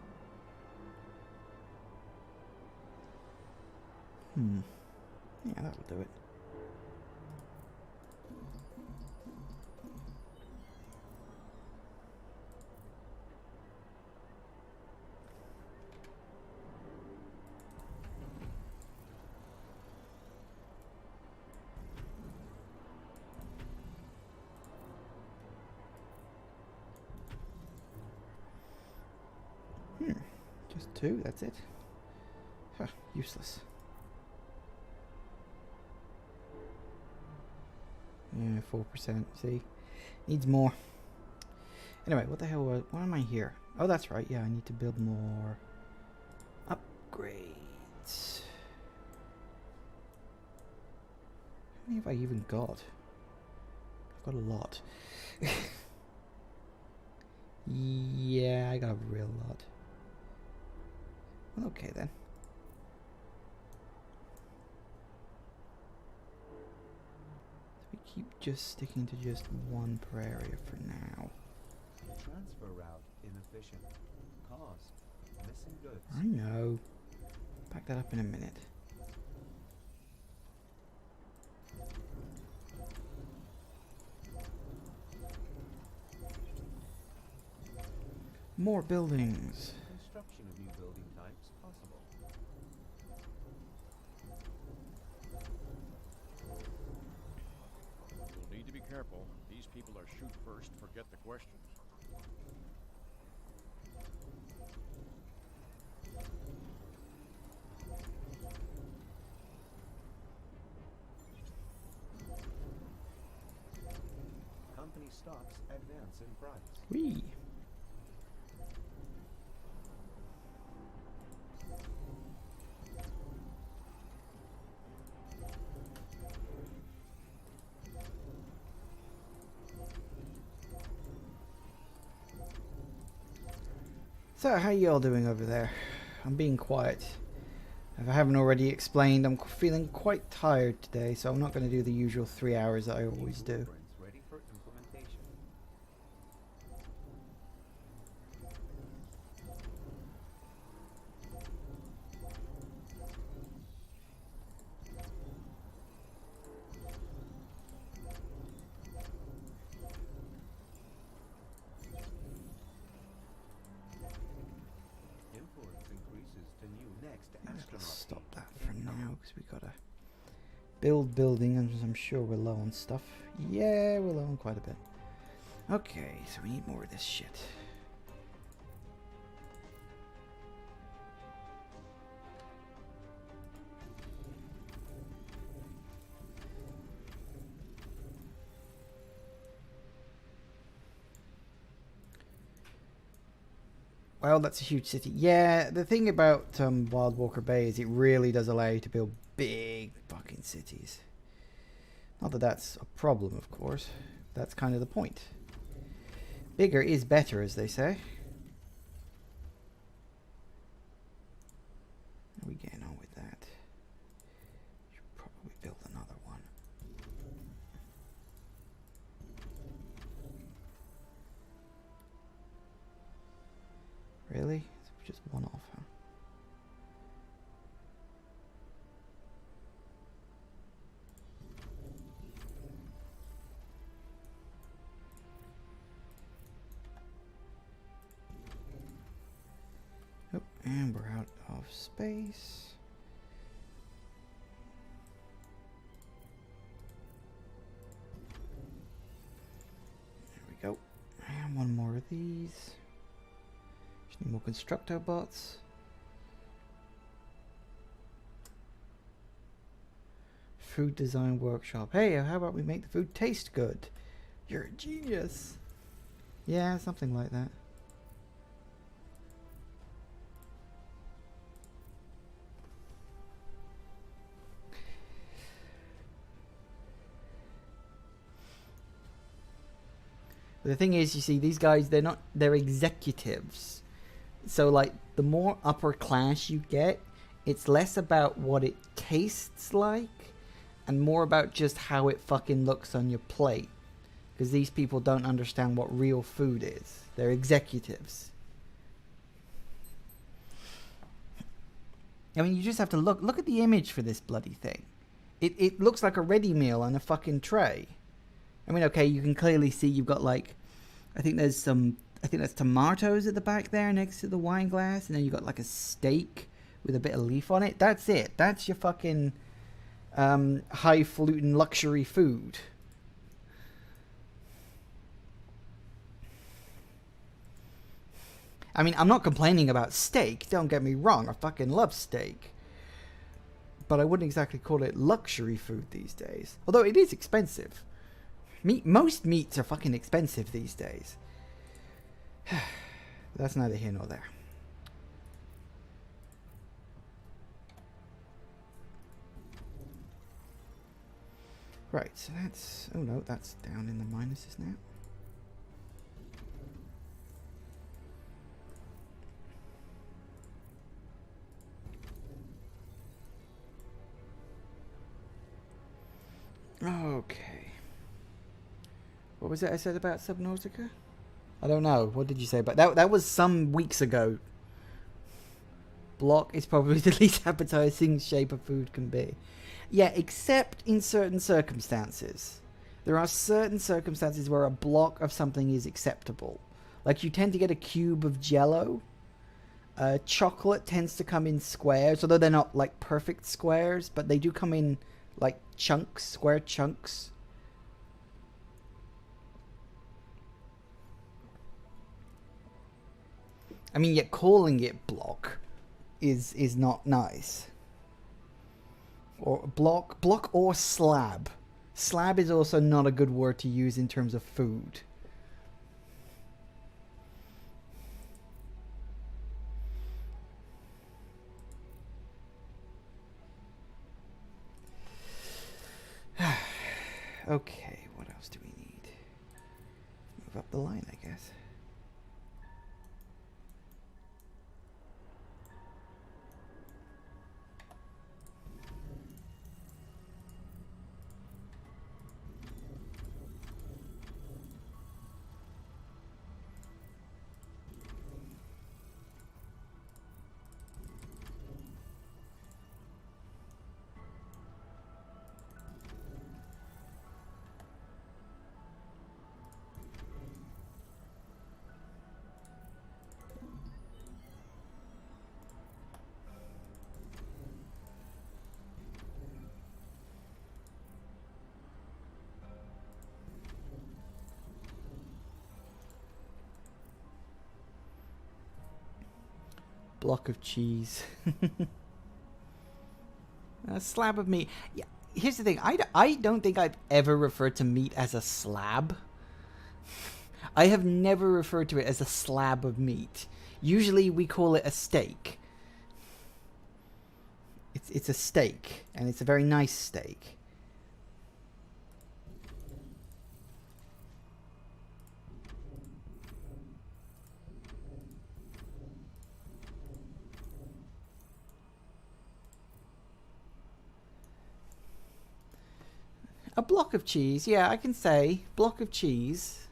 Yeah, that'll do it. Just 2, that's it. Huh, useless. Yeah, 4%, see? Needs more. Anyway, what the hell was... Why am I here? Oh, that's right. Yeah, I need to build more upgrades. How many have I even got? I've got a lot. Yeah, I got a real lot. Well, okay then. So we keep just sticking to just one per area for now. Transfer route inefficient. Cost. Missing goods. I know. Back that up in a minute. More buildings. Construction of new building types possible. You'll need to be careful. These people are shoot first, forget the questions. Company stocks advance in price. Whee! So, how you all doing over there? I'm being quiet. If I haven't already explained, I'm feeling quite tired today, so I'm not going to do the usual 3 hours that I always do. Blueprints ready for implementation. Influence increases to new next astronaut. Let's stop that for now, because we got to build building, and I'm sure we're low on stuff. Yeah, we're low on quite a bit. Okay, so we need more of this shit. Well, that's a huge city. Yeah, the thing about Wild Walker Bay is it really does allow you to build big fucking cities. Not that that's a problem, of course. That's kind of the point. Bigger is better, as they say. How are we getting on with that? Should probably build another one. Really? It's just one off, huh? Oh, and we're out of space. There we go. And one more of these. Just need more constructor bots. Food design workshop. Hey, how about we make the food taste good? You're a genius. Yeah, something like that. But the thing is, you see, these guys, they're executives. So, like, the more upper class you get, it's less about what it tastes like and more about just how it fucking looks on your plate. Because these people don't understand what real food is. They're executives. I mean, you just have to look at the image for this bloody thing. It looks like a ready meal on a fucking tray. I mean, okay, you can clearly see you've got, like, I think that's tomatoes at the back there next to the wine glass, and then you've got like a steak with a bit of leaf on it. That's it. That's your fucking highfalutin luxury food. I mean, I'm not complaining about steak, don't get me wrong, I fucking love steak. But I wouldn't exactly call it luxury food these days. Although it is expensive. Most meats are fucking expensive these days. That's neither here nor there. Right, so that's... Oh no, that's down in the minuses now. Okay. What was it I said about Subnautica? I don't know. What did you say about that? That was some weeks ago. Block is probably the least appetizing shape of food can be. Yeah, except in certain circumstances. There are certain circumstances where a block of something is acceptable. Like you tend to get a cube of Jell-O. Chocolate tends to come in squares, although they're not like perfect squares, but they do come in like chunks, square chunks. I mean, yet calling it block is not nice. Or block or slab. Slab is also not a good word to use in terms of food. Okay, what else do we need? Move up the line, I guess. Block of cheese. A slab of meat. Yeah, here's the thing. I don't think I've ever referred to meat as a slab. I have never referred to it as a slab of meat. Usually we call it a steak. It's a steak, and it's a very nice steak. A block of cheese, yeah, I can say block of cheese.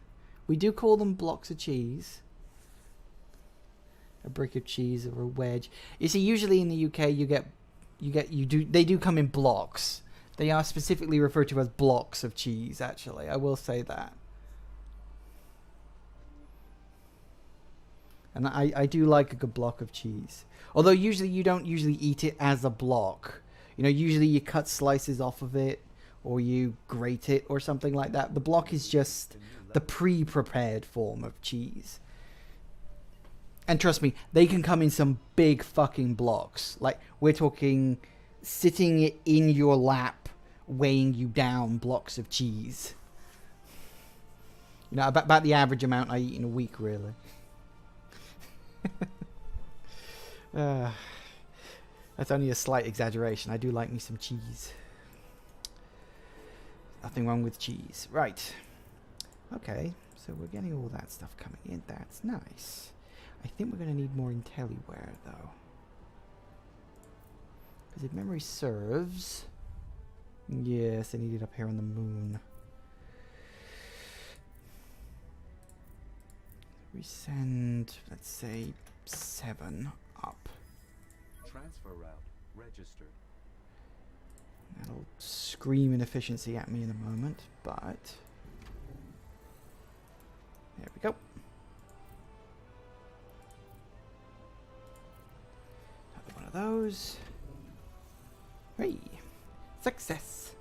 We do call them blocks of cheese. A brick of cheese or a wedge. You see, usually in the UK, they do come in blocks. They are specifically referred to as blocks of cheese. Actually, I will say that. And I do like a good block of cheese. Although usually you don't usually eat it as a block. You know, usually you cut slices off of it. Or you grate it or something like that. The block is just the pre-prepared form of cheese. And trust me, they can come in some big fucking blocks. Like, we're talking sitting in your lap, weighing you down blocks of cheese. You know, about the average amount I eat in a week, really. That's only a slight exaggeration. I do like me some cheese. Nothing wrong with cheese. Right. Okay, so we're getting all that stuff coming in. That's nice. I think we're going to need more IntelliWare, though. Because if memory serves... Yes, I need it up here on the moon. We send, let's say, 7 up. Transfer route registered. That'll scream inefficiency at me in a moment, but... There we go. Another one of those. Hey! Success!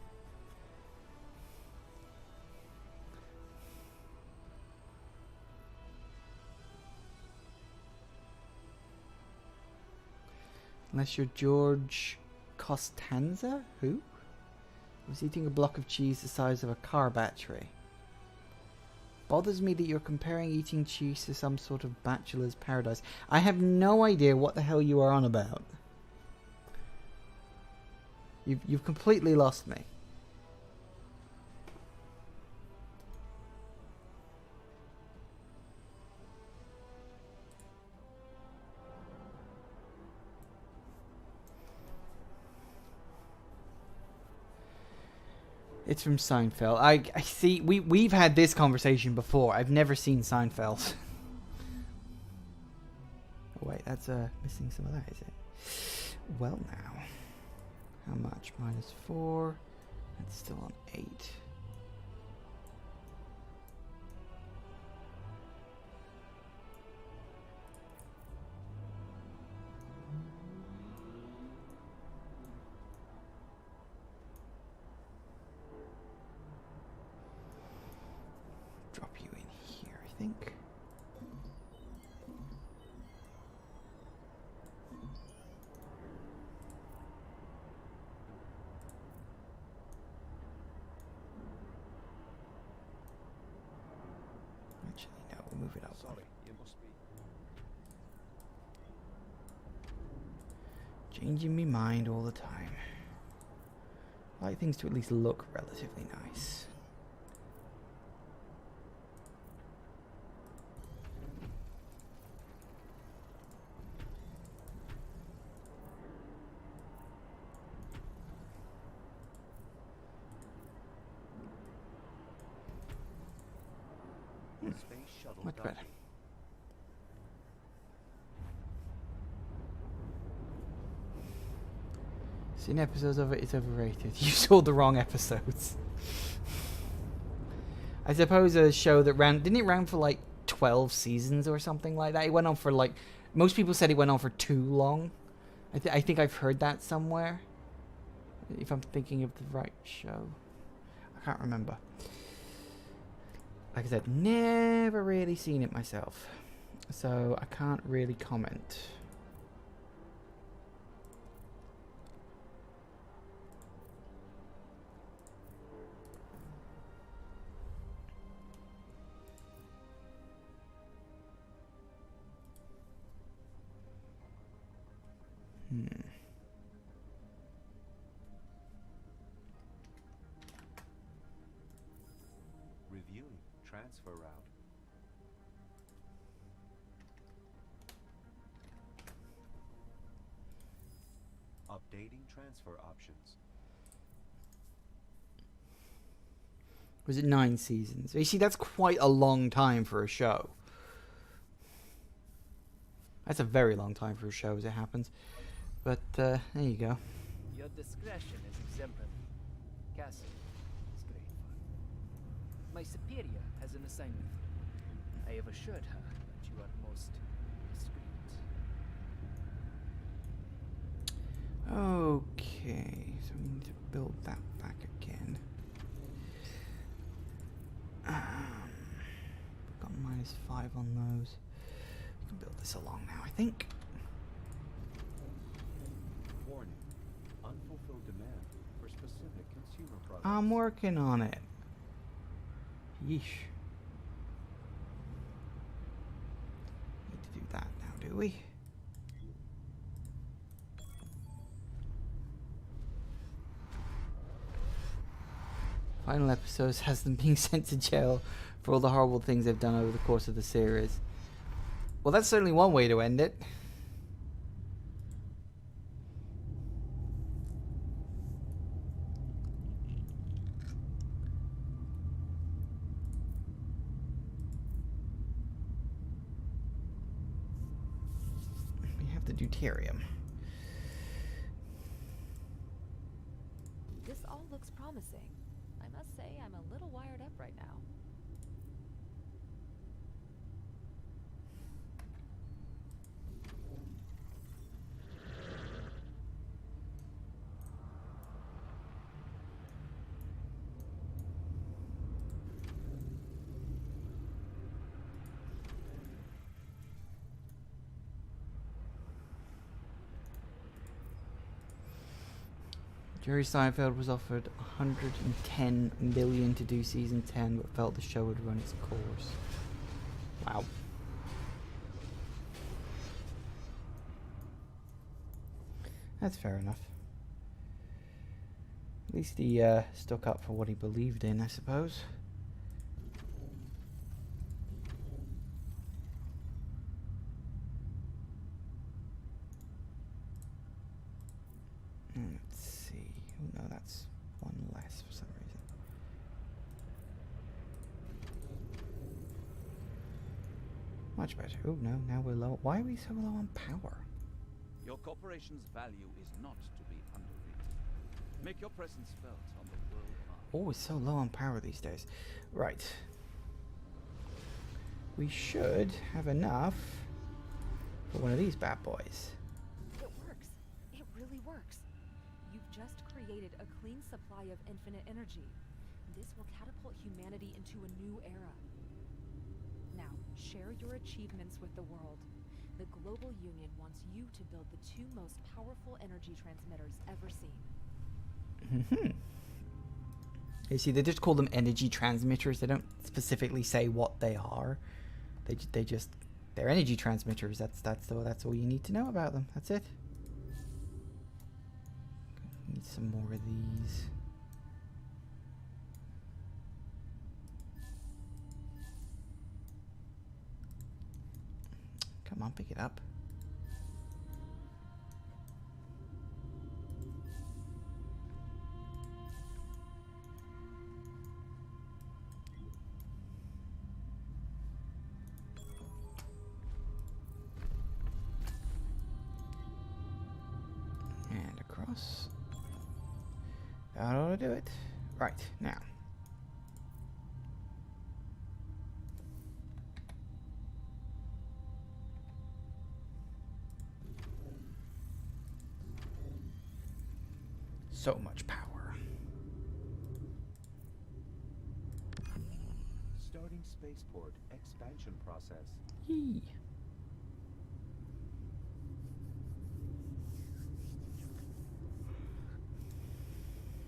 Unless you're George Costanza? Who? Was eating a block of cheese the size of a car battery. bothers me that you're comparing eating cheese to some sort of bachelor's paradise. I have no idea what the hell you are on about. You've completely lost me. It's from Seinfeld. I see. We've had this conversation before. I've never seen Seinfeld. Oh, wait, that's missing some of that, is it? Well, now, how much? -4. That's still on 8. Drop you in here, I think. Actually, no, we'll move it up. Sorry, you must be. Changing me mind all the time. I like things to at least look relatively nice. Space shuttle Much docking. better. Seen episodes of it, it's overrated. You saw the wrong episodes. I suppose a show that ran... Didn't it run for like 12 seasons or something like that? It went on for like... Most people said it went on for too long. I think I've heard that somewhere. If I'm thinking of the right show. I can't remember. Like I said, never really seen it myself. So I can't really comment. Reviewing transfer route. Updating transfer options. Was it 9 seasons? You see, that's quite a long time for a show. That's a very long time for a show, as it happens. But, there you go. Your discretion is exemplary. Cassie is grateful. My superior has an assignment for you. I have assured her that you are most discreet. Okay, so we need to build that back again. We've got -5 on those. We can build this along now, I think. Warning. Unfulfilled demand for specific consumer products. I'm working on it. Yeesh. Need to do that now, do we? Final episodes has them being sent to jail for all the horrible things they've done over the course of the series. Well, that's certainly one way to end it. We have the deuterium. This all looks promising. I must say, I'm a little wired up right now. Jerry Seinfeld was offered 110 million to do season 10, but felt the show would run its course. Wow. That's fair enough. At least he stuck up for what he believed in, I suppose. Let's see. Oh no, that's one less for some reason. Much better. Oh no, now we're low. Why are we so low on power? Your corporation's value is not to be underrated. Make your presence felt on the world market. Oh, we're so low on power these days. Right. We should have enough for one of these bad boys. It works. It really works. You've just created a clean supply of infinite energy. This will catapult humanity into a new era. Now, share your achievements with the world. The Global Union wants you to build the 2 most powerful energy transmitters ever seen. You see, they just call them energy transmitters. They don't specifically say what they are. They just they're energy transmitters. That's all you need to know about them. That's it. Need some more of these. Come on, pick it up. And across. That ought to do it. Right, now. So much power. Starting spaceport expansion process. Yee.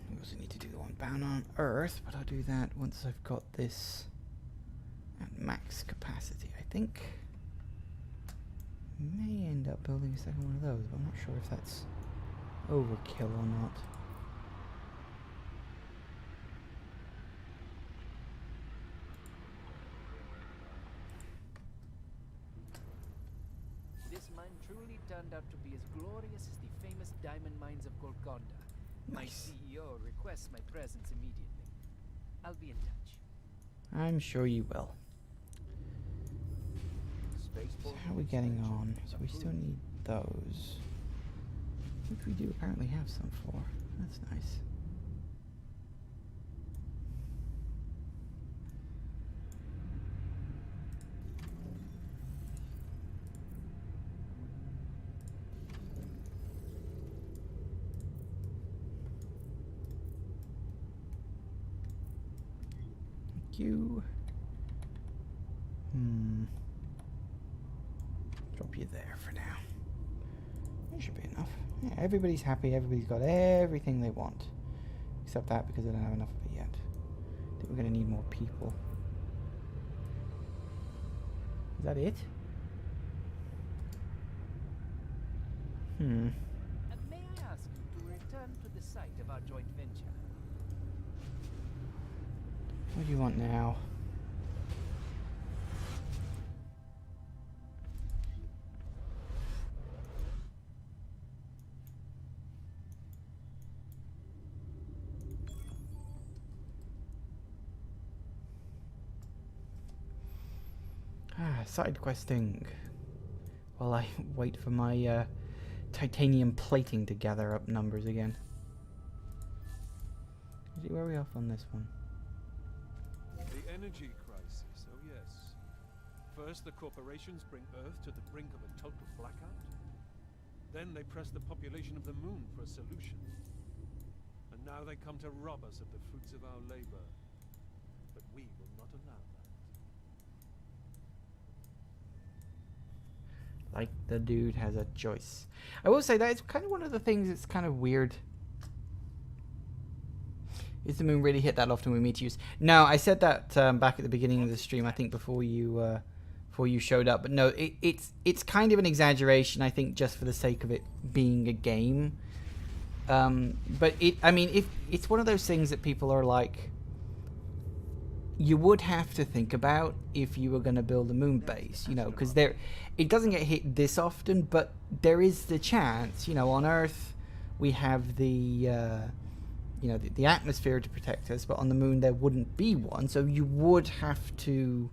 We also need to do the one bound on Earth, but I'll do that once I've got this at max capacity. I think may end up building a second one of those, but I'm not sure if that's overkill or not. This mine truly turned out to be as glorious as the famous diamond mines of Golconda. My Nice. CEO requests my presence immediately. I'll be in touch. I'm sure you will. So Spaceport how are we getting expansion on? So we still approved. need those. Which we do apparently have some for. That's nice. Thank you. Drop you there for now. That should be enough. Yeah, everybody's happy. Everybody's got everything they want. Except that, because they don't have enough of it yet. I think we're going to need more people. Is that it? And may I ask you to return to the site of our joint venture? What do you want now? Side questing. While I wait for my titanium plating to gather up numbers again. Where are we off on this one? The energy crisis, oh yes. First, the corporations bring Earth to the brink of a total blackout. Then they press the population of the moon for a solution. And now they come to rob us of the fruits of our labor. But we will not allow that. Like the dude has a choice. I will say that it's kind of one of the things that's kind of weird Is the moon really hit that often with meteors? No, I said that back at the beginning of the stream, I think before you showed up. But no, it's kind of an exaggeration, I think, just for the sake of it being a game. But I mean, if it's one of those things that people are like, you would have to think about if you were going to build a moon base, you know, because it doesn't get hit this often, but there is the chance, you know, on Earth we have the, you know, the atmosphere to protect us, but on the moon there wouldn't be one, so you would have to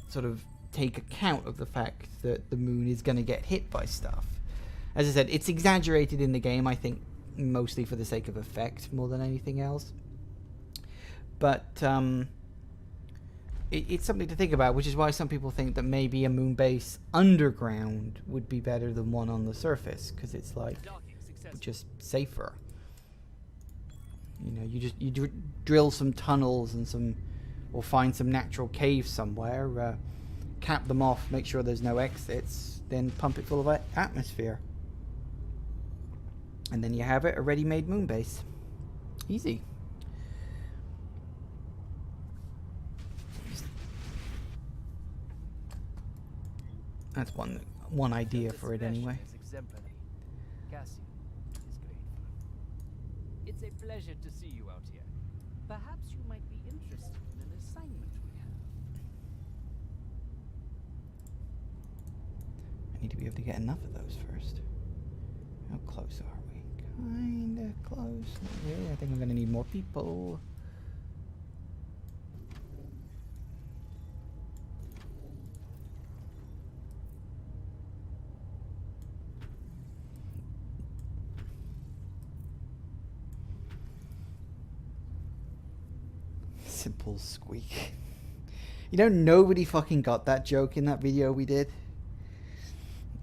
sort of take account of the fact that the moon is going to get hit by stuff. As I said, it's exaggerated in the game, I think, mostly for the sake of effect more than anything else. But it's something to think about, which is why some people think that maybe a moon base underground would be better than one on the surface, because it's like just safer. You know, you drill some tunnels and or find some natural caves somewhere, cap them off, make sure there's no exits, then pump it full of atmosphere, and then you have a ready-made moon base. Easy. That's one idea for it anyway. It's a pleasure to see you out here. Perhaps you might be interested in an assignment we have. I need to be able to get enough of those first. How close are we? Kinda close. Not really. I think I'm gonna need more people. Simple squeak. You know, nobody fucking got that joke in that video we did.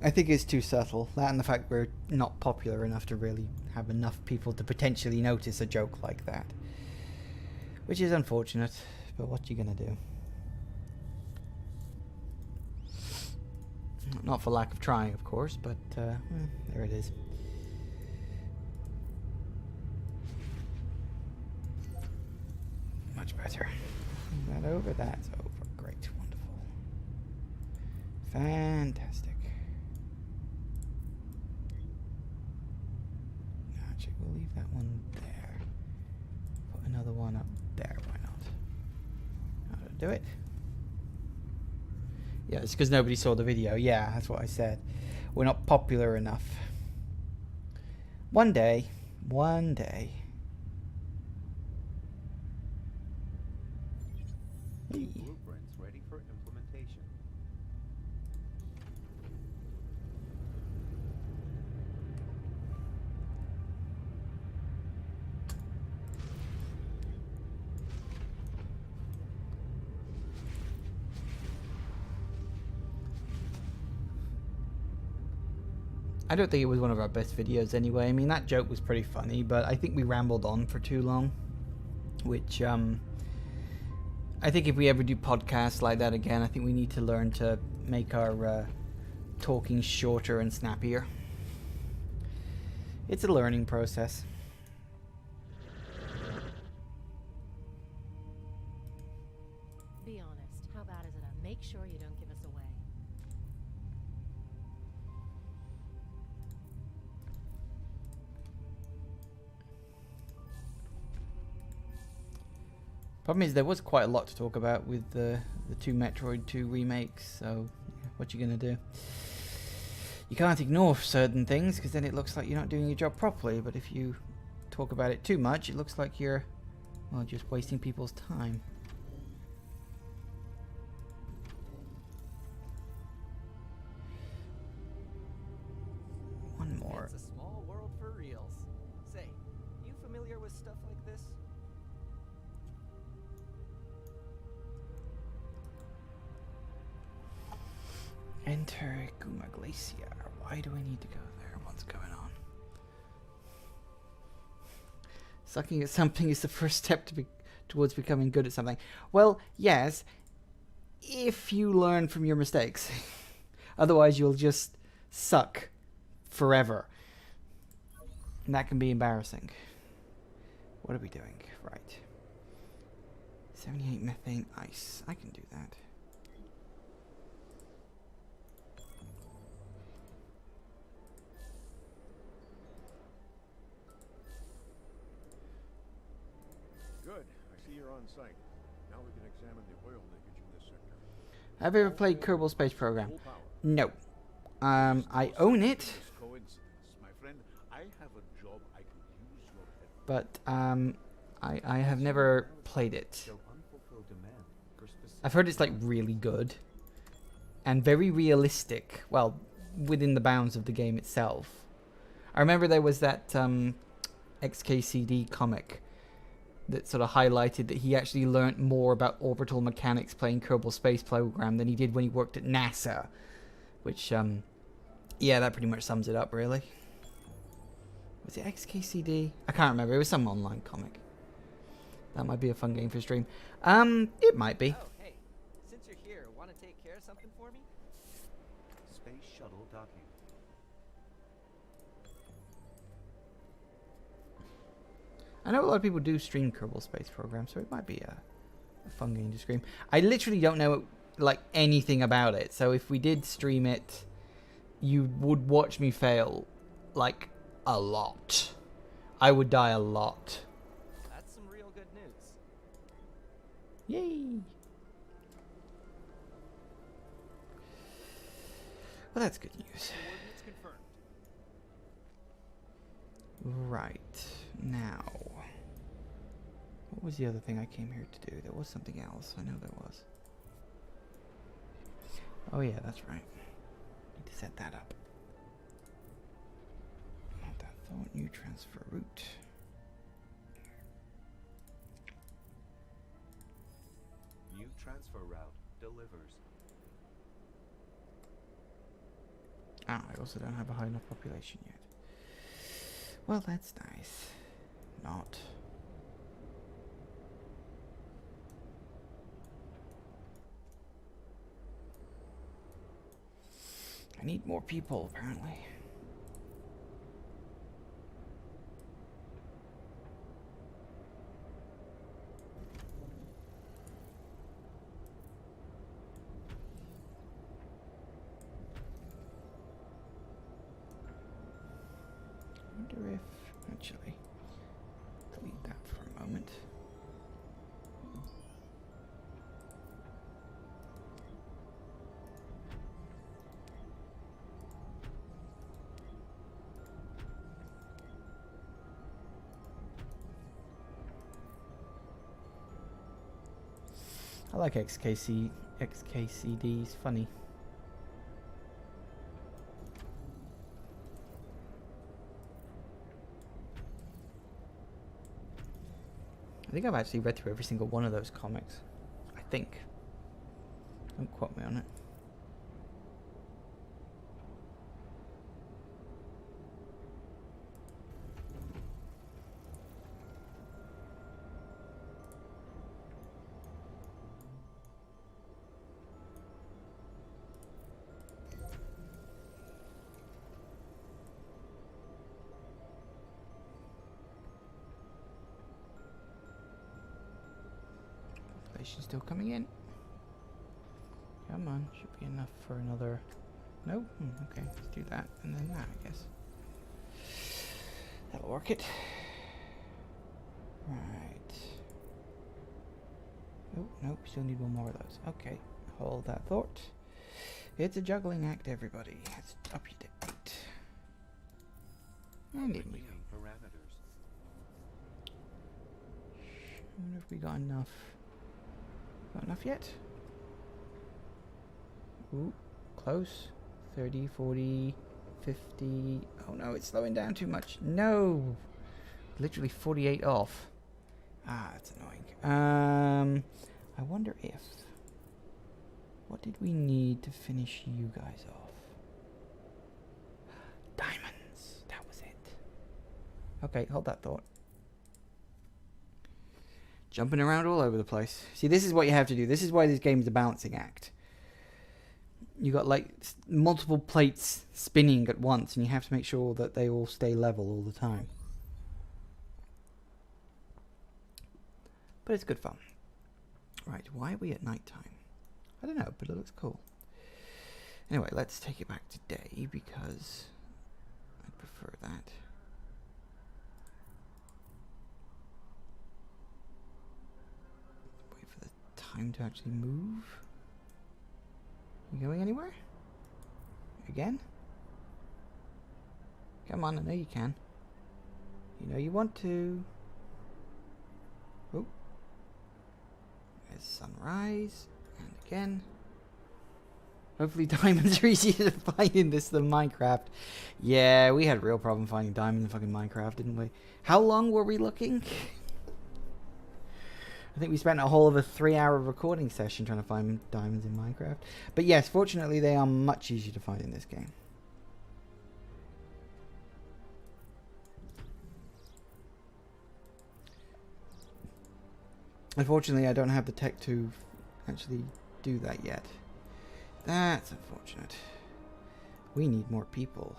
I think it's too subtle. That and the fact we're not popular enough to really have enough people to potentially notice a joke like that. Which is unfortunate, but what you gonna do? Not for lack of trying, of course, but there it is. Much better. That over, that's over. Great, wonderful. Fantastic. Actually, we'll leave that one there. Put another one up there, why not? How to do it? Yeah, it's because nobody saw the video. Yeah, that's what I said. We're not popular enough. One day. One day. Blueprints ready for implementation. I don't think it was one of our best videos anyway. I mean, that joke was pretty funny, but I think we rambled on for too long. Which, I think if we ever do podcasts like that again, I think we need to learn to make our talking shorter and snappier. It's a learning process. Be honest, how bad is it? Make sure you don't give us away. Problem is, there was quite a lot to talk about with the two Metroid 2 remakes, so what you gonna do? You can't ignore certain things, because then it looks like you're not doing your job properly, but if you talk about it too much, it looks like you're, well, just wasting people's time. One more. It's a small world for reals. Say, you familiar with stuff like this? Enter Guma Glacier. Why do I need to go there? What's going on? Sucking at something is the first step towards becoming good at something. Well, yes, if you learn from your mistakes. Otherwise, you'll just suck forever. And that can be embarrassing. What are we doing? Right. 78 methane ice. I can do that. Good. I see you're on site. Now we can examine the oil leakage in this sector. Have you ever played Kerbal Space Program? Full power. No. I own it, Coincidence, my friend. I have a job I could use your help. but I have never played it. Show unfulfilled demand for specific. I've heard it's like really good and very realistic. Well, within the bounds of the game itself. I remember there was that XKCD comic that sort of highlighted that he actually learnt more about orbital mechanics playing Kerbal Space Program than he did when he worked at NASA. Which, yeah, that pretty much sums it up, really. Was it XKCD? I can't remember. It was some online comic. That might be a fun game for stream. It might be. Oh, hey. Since you're here, want to take care of something for me? Space shuttle docking. I know a lot of people do stream Kerbal Space Program, so it might be a fun game to stream. I literally don't know like anything about it, so if we did stream it, you would watch me fail like a lot. I would die a lot. That's some real good news. Yay! Well, that's good news. Coordinates confirmed. Right. Now, what was the other thing I came here to do? There was something else. I know there was. Oh yeah, that's right. Need to set that up. Not that thought. New transfer route. New transfer route delivers. Ah, I also don't have a high enough population yet. Well, that's nice. Not. I need more people, apparently. I wonder if, actually, delete that for a moment. I like XKCD's funny. I think I've actually read through every single one of those comics. I think. Don't quote me on it. Population still coming in. Come on, should be enough for another. No? Okay, let's do that and then that, I guess. That'll work it. Right. Oh, nope, still need one more of those. Okay, hold that thought. It's a juggling act, everybody. It's up you date. And in we go. Parameters. I wonder if we got enough. Got enough yet? Ooh, close. 30, 40, 50. Oh no, it's slowing down too much. No! Literally 48 off. Ah, that's annoying. I wonder if... What did we need to finish you guys off? Diamonds! That was it. Okay, hold that thought. Jumping around all over the place. See, this is what you have to do. This is why this game is a balancing act. You got like multiple plates spinning at once, and you have to make sure that they all stay level all the time. but it's good fun. Right, why are we at night time? I don't know, but it looks cool. Anyway, let's take it back to day because I prefer that. Wait for the time to actually move. You going anywhere? Again? Come on, I know you can. You know you want to. Oh. There's sunrise. And again. Hopefully diamonds are easier to find in this than Minecraft. Yeah, we had a real problem finding diamonds in fucking Minecraft, didn't we? How long were we looking? I think we spent a whole of a 3-hour recording session trying to find diamonds in Minecraft. But yes, fortunately they are much easier to find in this game. Unfortunately, I don't have the tech to actually do that yet. That's unfortunate. We need more people.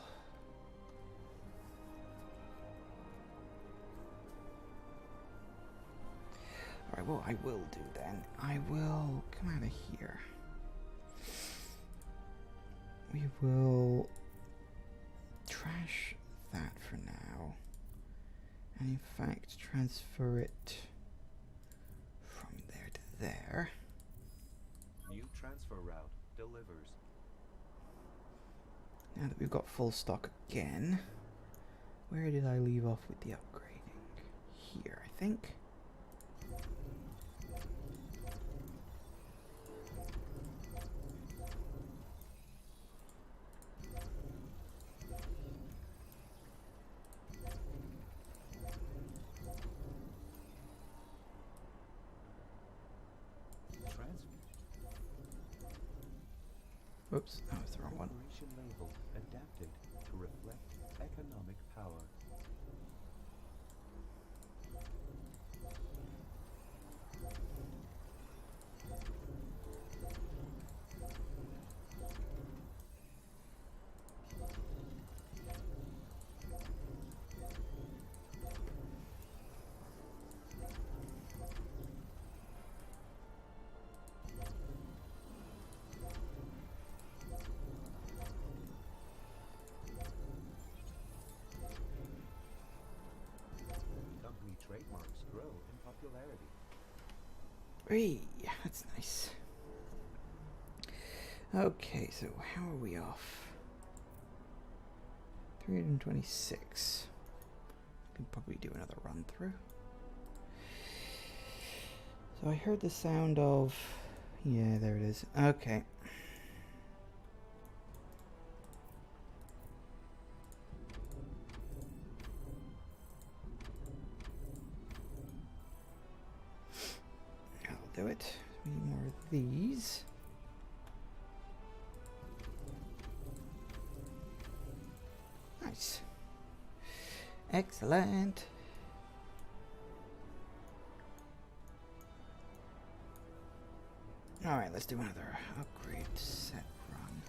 Alright, well, I will do then. I will come out of here. We will trash that for now. And in fact, transfer it from there to there. New transfer route delivers. Now that we've got full stock again, where did I leave off with the upgrading? Here, I think. Oops, that was the wrong one. Operation label adapted to reflect economic power. Trademarks grow in popularity. Hey, that's nice. Okay, so how are we off? 326. Could probably do another run through. So I heard the sound of... Yeah, there it is. Okay. Do it. We need more of these. Nice. Excellent. Alright, let's do another upgrade set run.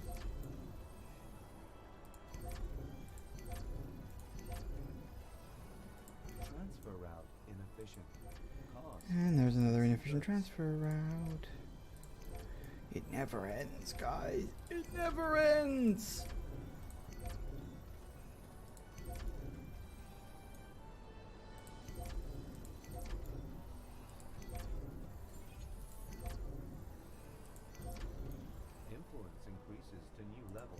Transfer route inefficient. And there's another inefficient transfer route. It never ends, guys. It never ends. Influence increases to new level.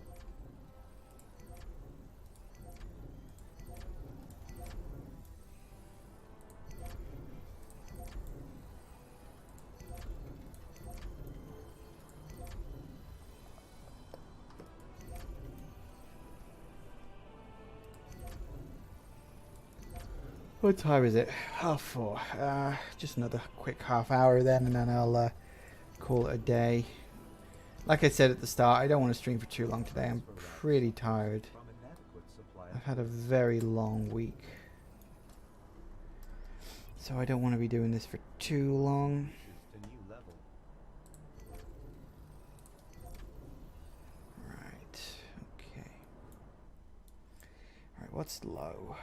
What time is it? 4:30. Just another quick half hour then, and then I'll call it a day. Like I said at the start, I don't want to stream for too long today. I'm pretty tired. I've had a very long week. So I don't want to be doing this for too long. Right, okay. Alright, what's low?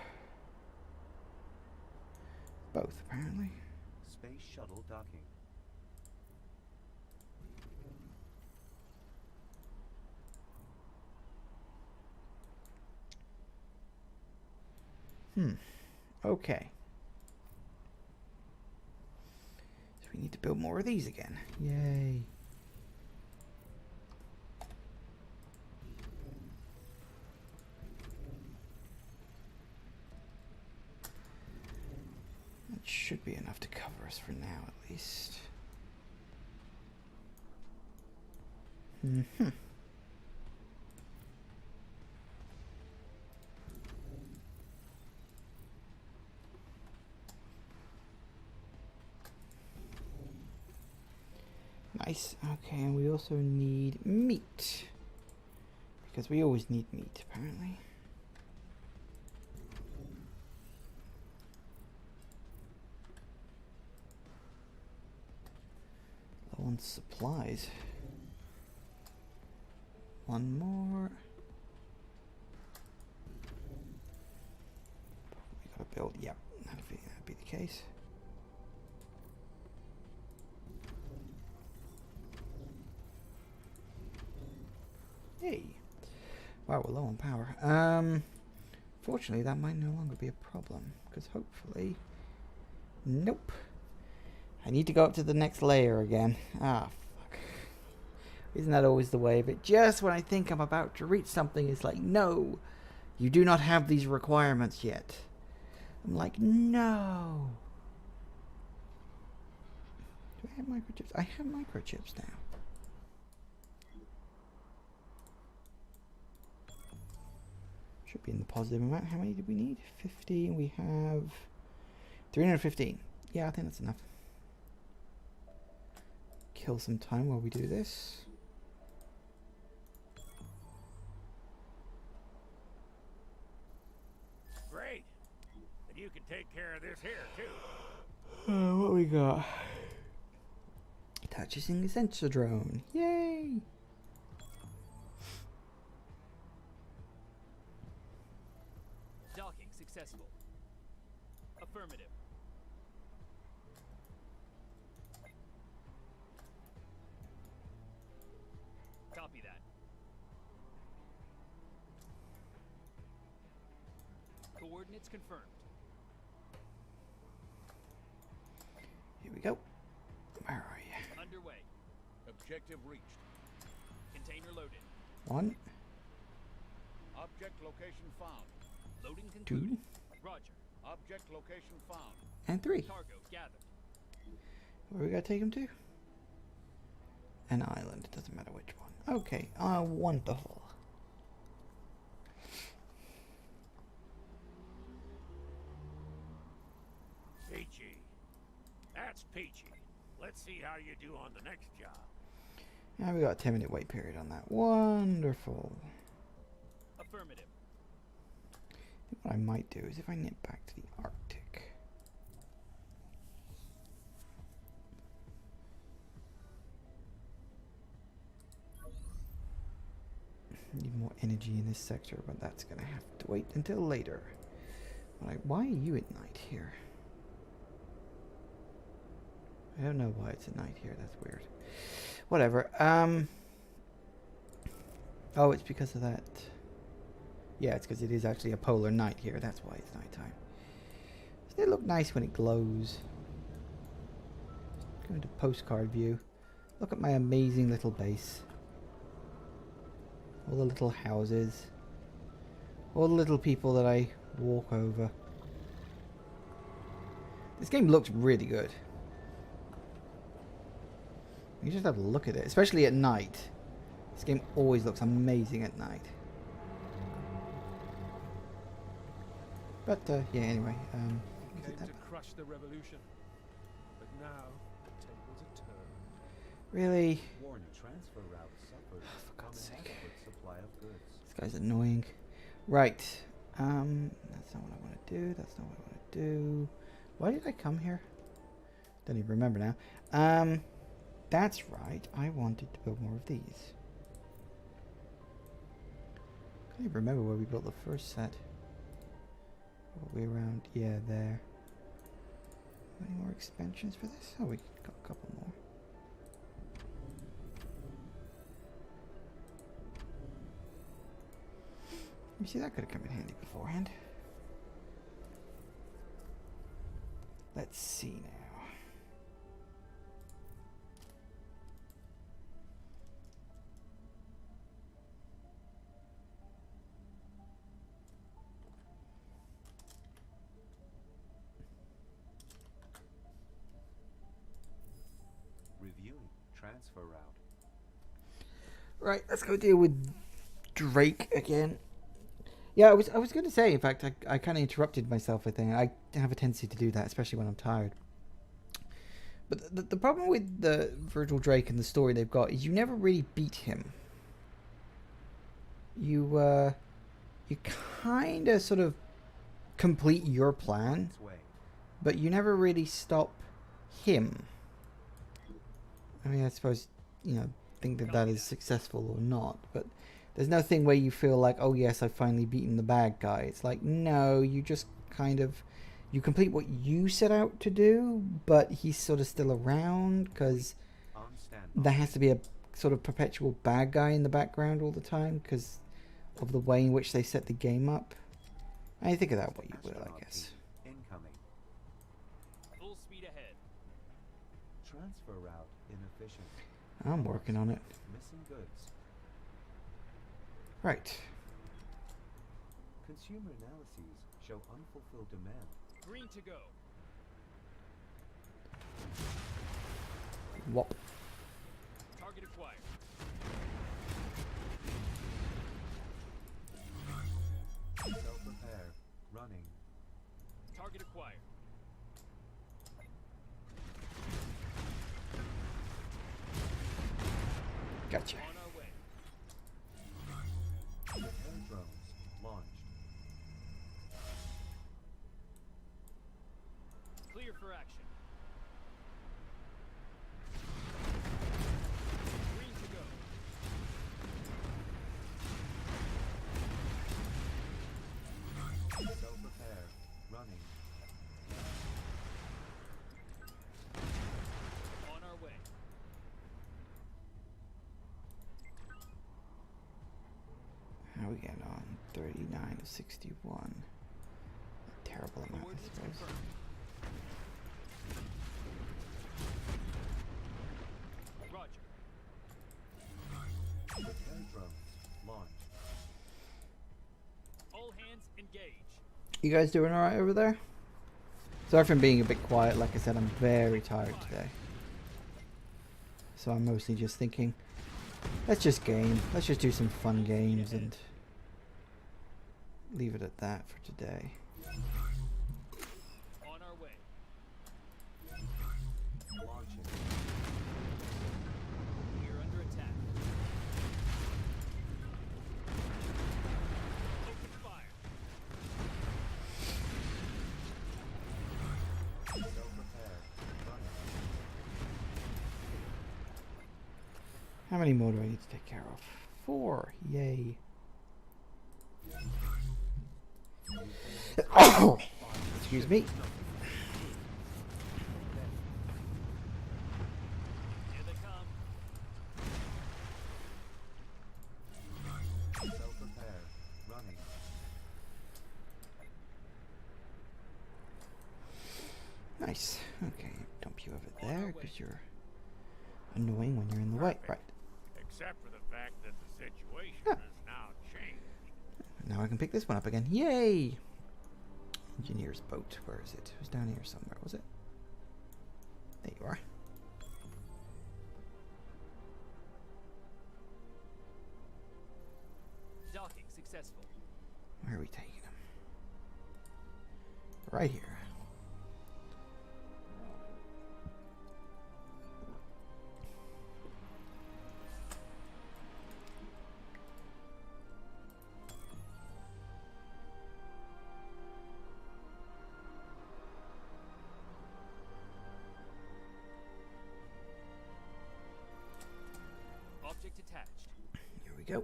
Both, apparently. Space shuttle docking. Okay. So we need to build more of these again. Yay. That should be enough to cover us for now, at least. Nice. Okay, and we also need meat. Because we always need meat, apparently. Low on supplies. One more. We gotta build. Yep, that'd be the case. Hey. Wow, we're low on power. Fortunately, that might no longer be a problem, because hopefully... Nope. I need to go up to the next layer again. Ah, fuck. Isn't that always the way? But just when I think I'm about to reach something, it's like, no! You do not have these requirements yet. I'm like, no! Do I have microchips? I have microchips now. Should be in the positive amount. How many did we need? 50. We have 315. Yeah, I think that's enough. Kill some time while we do this. Great. And you can take care of this here too. What we got? Purchasing a sensor drone. Yay! Docking successful. Affirmative. Copy that. Coordinates confirmed. Here we go. Where are you? Underway. Objective reached. Container loaded. 1, Object location found. Loading concluded. 2, Roger. Object location found. and 3. Cargo gathered. Where we gotta take him to? An island. It doesn't matter which one. Okay. Wonderful. Peachy. That's peachy. Let's see how you do on the next job. Now we got a 10-minute wait period on that. Wonderful. Affirmative. What I might do is if I nip back to the Arctic. Need more energy in this sector, but that's gonna have to wait until later. Why are you at night here? I don't know why it's at night here. That's weird. Whatever. Oh, it's because of that. Yeah, it's because it is actually a polar night here. That's why it's nighttime. Doesn't it look nice when it glows? Go into postcard view. Look at my amazing little base. All the little houses. All the little people that I walk over. This game looks really good. You just have a look at it, especially at night. This game always looks amazing at night. But yeah, anyway, Came to crush the revolution, but now the tables are turned. really, Warren transfer route suffered for God's from sake. inadequate supply of goods. This guy's annoying. Right, that's not what I want to do. That's not what I want to do. Why did I come here? Don't even remember now. That's right. I wanted to build more of these. Can't even remember where we built the first set. All the way around, yeah, there. Any more expansions for this? Oh, we got a couple more. You see, that could have come in handy beforehand. Let's see now. Reviewing transfer route. Right, let's go deal with Drake again. Yeah, I was going to say, in fact, I kind of interrupted myself, I think. I have a tendency to do that, especially when I'm tired. But the problem with the Virgil Drake and the story they've got is you never really beat him. You kind of sort of complete your plan, but you never really stop him. I mean, I suppose, you know, think that that is successful or not, but there's no thing where you feel like, oh yes, I've finally beaten the bad guy. It's like, no, you just kind of, you complete what you set out to do, but he's sort of still around, because there has to be a sort of perpetual bad guy in the background all the time, because of the way in which they set the game up. I think of that what you will, I guess. Incoming. Full speed ahead. Transfer route inefficient. I'm working on it. Missing goods. Right. Consumer analyses show unfulfilled demand. Green to go. Whop. Target acquired. Self-repair. Running. Target acquired. Gotcha. On our way. Repair drones launched. Clear for action. Green to go. Self-repair. Running. On our way. How are we getting on? 39 to 61. A terrible amount, I Coordinates suppose. confirmed. Roger. Repair drones launched. All hands engage. You guys doing alright over there? Sorry for being a bit quiet. Like I said, I'm very tired today. So I'm mostly just thinking, let's just game. Let's just do some fun games and leave it at that for today. On our way. Launching. We are under attack. Open fire. Self-repair. Running. How many more do I need to take care of? 4. Yay. Excuse me. Here they come. Self-repair. Running. Nice. Okay, dump you over there because you're annoying when you're in the way. Right. Except for the fact that the situation has now changed. Now I can pick this one up again. Yay! Engineer's boat. Where is it? It was down here somewhere, was it? There you are. Docking successful. Where are we taking him? Right here. Object attached. Here we go.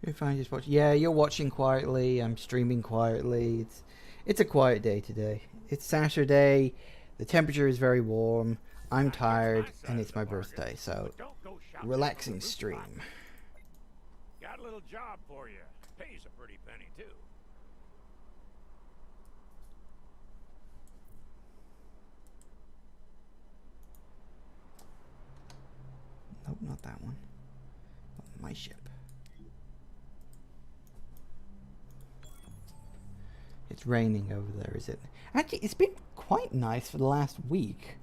If I just watch, yeah, you're watching quietly. I'm streaming quietly. It's a quiet day today. It's Saturday. The temperature is very warm. I'm tired, and it's my birthday, so relaxing stream. Got a little job for you. Pays a pretty penny, too. Nope, not that one. My ship. It's raining over there, is it? Actually, it's been quite nice for the last week.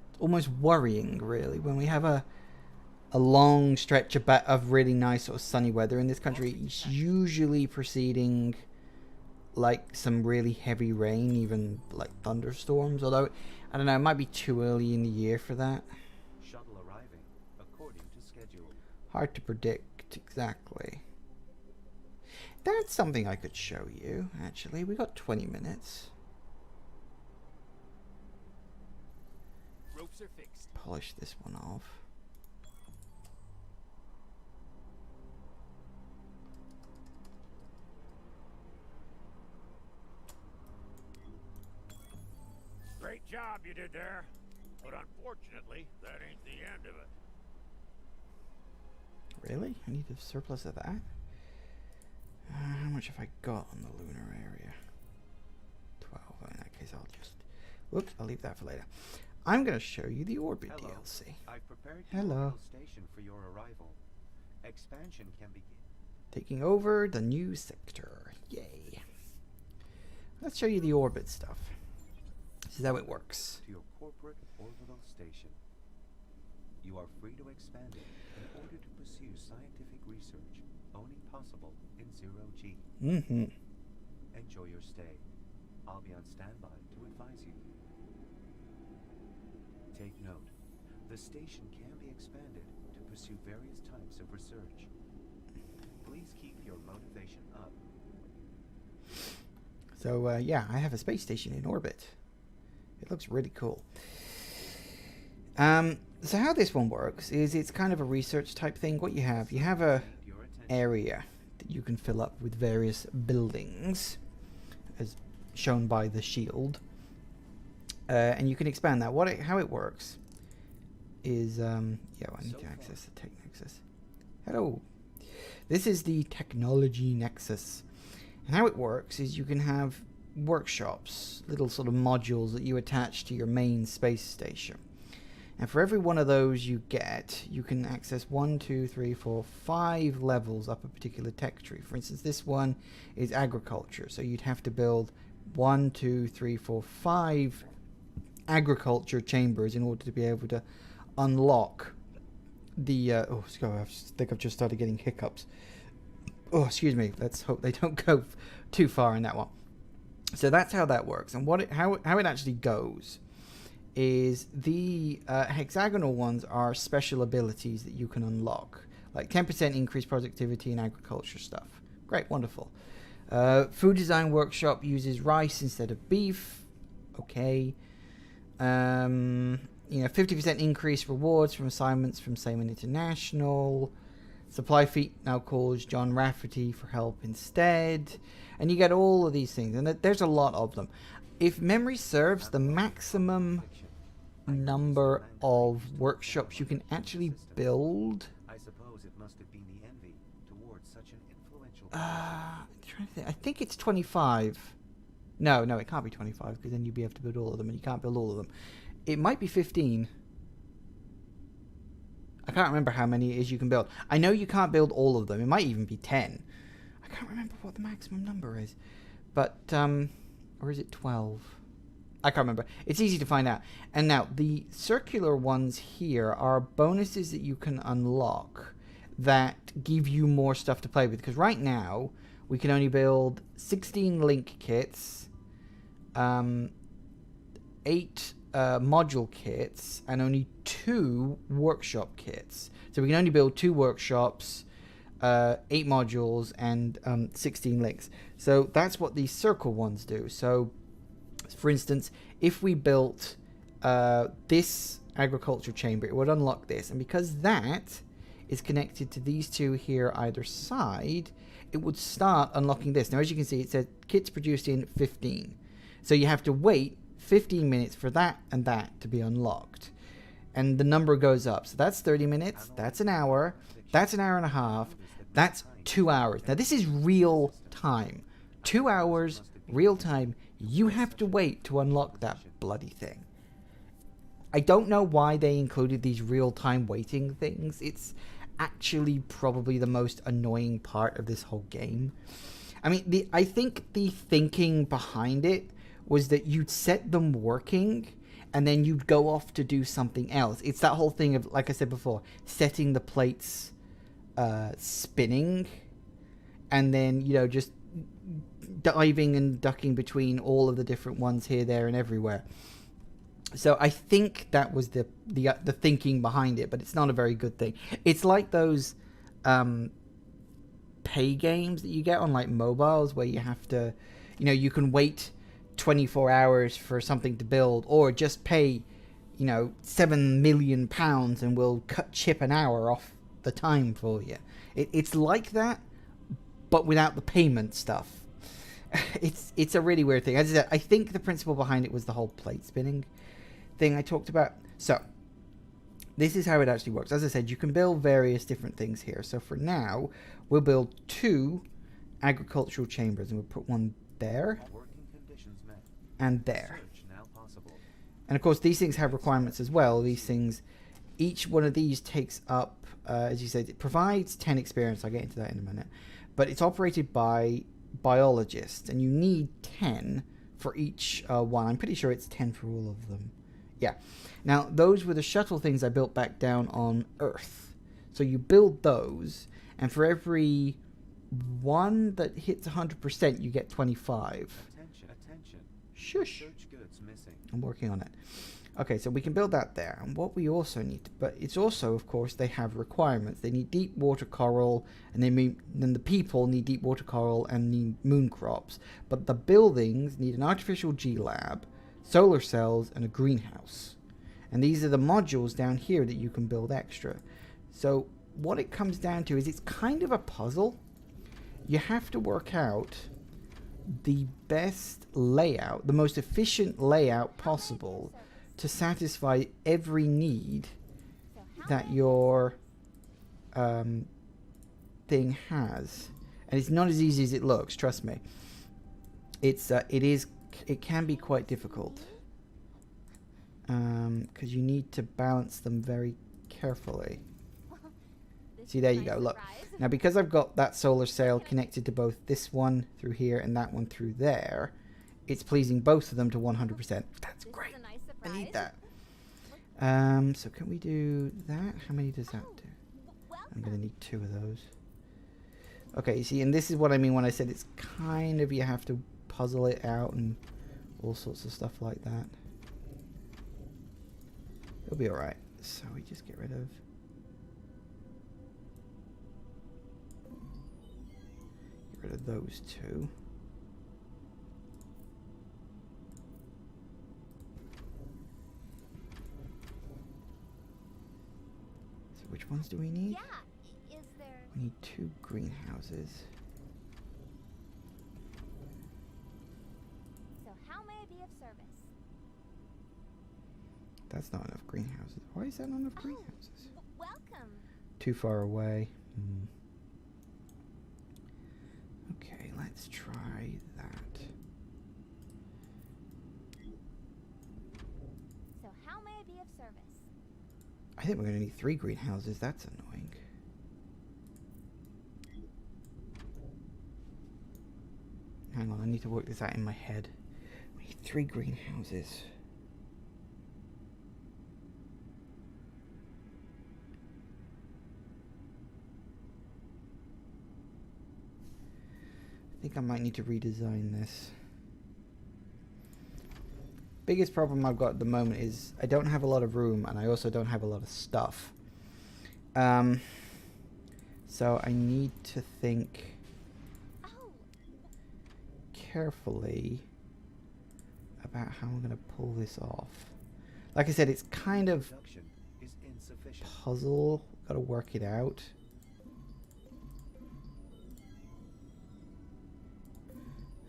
It's almost worrying, really, when we have a long stretch of really nice sort of sunny weather in this country. It's usually preceding like some really heavy rain, even like thunderstorms. Although, I don't know, it might be too early in the year for that. Shuttle arriving according to schedule. Hard to predict exactly. That's something I could show you, actually. We got 20 minutes. Ropes are fixed. Polish this one off. Great job you did there. But unfortunately, that ain't the end of it. Really? I need a surplus of that? How much have I got on the lunar area? 12. In that case, I'll just... Whoops, I'll leave that for later. I'm going to show you the Orbit Hello. DLC. I've prepared Hello. your station for your arrival. Expansion can begin. Taking over the new sector. Yay. Let's show you the Orbit stuff. This is how it works. To your corporate orbital station. You are free to expand it in order to pursue scientific research only possible in zero-G. Mm-hmm. Enjoy your stay. I'll be on standby to advise you. Take note. The station can be expanded to pursue various types of research. Please keep your motivation up. So, yeah, I have a space station in orbit. It looks really cool. So how this one works is it's kind of a research type thing. What you have a area that you can fill up with various buildings, as shown by the shield, and you can expand that. How it works is yeah, I need to access the tech nexus. Hello, this is the technology nexus, and how it works is you can have workshops, little sort of modules that you attach to your main space station. And for every one of those you get, you can access 1, 2, 3, 4, 5 levels up a particular tech tree. For instance, this one is agriculture. So you'd have to build 1, 2, 3, 4, 5 agriculture chambers in order to be able to unlock the... oh, I think I've just started getting hiccups. Oh, excuse me. Let's hope they don't go too far in that one. So that's how that works. And how it actually goes is the hexagonal ones are special abilities that you can unlock, like 10% increased productivity in agriculture stuff. Great, wonderful. Food design workshop uses rice instead of beef. Okay. 50% increased rewards from assignments from Saman International. Supply feat now calls John Rafferty for help instead. And you get all of these things, and there's a lot of them. If memory serves, the maximum number of workshops you can actually build... I suppose it must have been the envy towards such an influential... I'm trying to think. I think it's 25. No, it can't be 25, because then you'd be able to build all of them, and you can't build all of them. It might be 15. I can't remember how many it is you can build. I know you can't build all of them. It might even be 10. I can't remember what the maximum number is. But, or is it 12? I can't remember. It's easy to find out. And now, the circular ones here are bonuses that you can unlock that give you more stuff to play with. Because right now, we can only build 16 link kits, 8 module kits, and only 2 workshop kits. So we can only build 2 workshops, 8 modules, and 16 links. So that's what these circle ones do. So, for instance, if we built this agriculture chamber, it would unlock this. And because that is connected to these two here either side, it would start unlocking this. Now, as you can see, it says kits produced in 15. So you have to wait 15 minutes for that and that to be unlocked. And the number goes up. So that's 30 minutes, that's an hour, that's an hour and a half, that's 2 hours. Now, this is real time. 2 hours, real time. You have to wait to unlock that bloody thing. I don't know why they included these real-time waiting things. It's actually probably the most annoying part of this whole game. I mean, I think the thinking behind it was that you'd set them working and then you'd go off to do something else. It's that whole thing of, like I said before, setting the plates spinning and then, you know, just diving and ducking between all of the different ones here, there, and everywhere. So I think that was the thinking behind it, but it's not a very good thing. It's like those pay games that you get on like mobiles where you have to, you know, you can wait 24 hours for something to build, or just pay, you know, £7 million and we'll chip an hour off the time for you. It's like that, but without the payment stuff. It's a really weird thing. As I said, I think the principle behind it was the whole plate spinning thing I talked about. So this is how it actually works. As I said, you can build various different things here. So for now, we'll build 2 agricultural chambers, and we'll put one there and there. And of course, these things have requirements as well. These things, each one of these takes up, as you said, it provides 10 experience. I'll get into that in a minute. But it's operated by biologists, and you need 10 for each one. I'm pretty sure it's 10 for all of them. Yeah. Now, those were the shuttle things I built back down on Earth. So you build those, and for every one that hits 100%, you get 25. Attention. Shush. Search goods missing. I'm working on it. Okay, so we can build that there. And what we also need, but it's also, of course, they have requirements. They need deep water coral, and then the people need deep water coral and need moon crops. But the buildings need an artificial G-lab, solar cells, and a greenhouse. And these are the modules down here that you can build extra. So what it comes down to is it's kind of a puzzle. You have to work out the best layout, the most efficient layout possible to satisfy every need that your thing has. And it's not as easy as it looks, trust me. It can be quite difficult. Because you need to balance them very carefully. See, there you go, look. Now, because I've got that solar cell connected to both this one through here and that one through there, it's pleasing both of them to 100%. That's great. I need that. So can we do that? How many does that do? I'm going to need 2 of those. Okay, you see, and this is what I mean when I said it's kind of, you have to puzzle it out and all sorts of stuff like that. It'll be alright. So we just get rid of... Get rid of those 2. So which ones do we need? Yeah, is there... We need 2 greenhouses. So how may I be of service? That's not enough greenhouses. Why is that not enough greenhouses? Welcome. Too far away. Okay, let's try that. So how may I be of service? I think we're going to need 3 greenhouses. That's annoying. Hang on, I need to work this out in my head. We need 3 greenhouses. I think I might need to redesign this. Biggest problem I've got at the moment is I don't have a lot of room, and I also don't have a lot of stuff. So I need to think carefully about how I'm going to pull this off. Like I said, it's kind of... Production is insufficient. puzzle. Gotta work it out.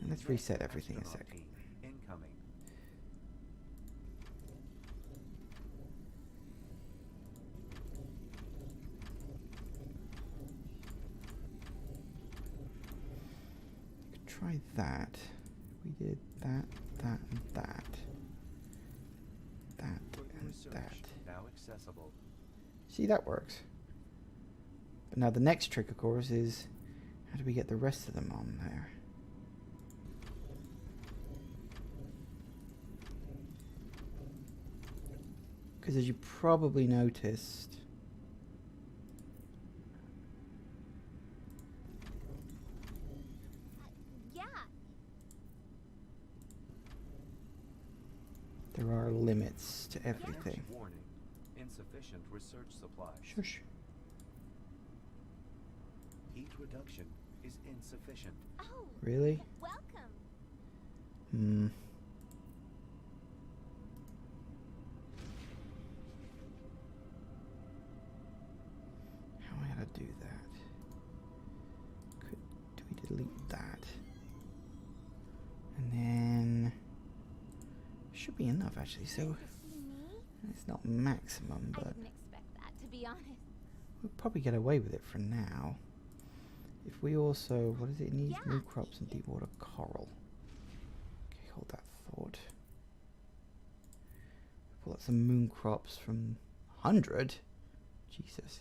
And let's reset everything a Astronaut second. team incoming. Could try that. We did that, that, and that. That Quick and research that. now accessible. See, that works. But now the next trick, of course, is how do we get the rest of them on there? Because as you probably noticed, Yeah. there are limits to everything. Warning. Insufficient research supplies. Shush. Heat reduction is insufficient. Oh. Really? Welcome. Hmm. How am I gonna do that? Do we delete that? And then should be enough actually. So To see me? it's not maximum, I but didn't expect that, to be honest. we'll probably get away with it for now. If we also, what does it need? Yeah. New crops and deep water coral. Okay, hold that thought. Pull out some moon crops from 100. Jesus.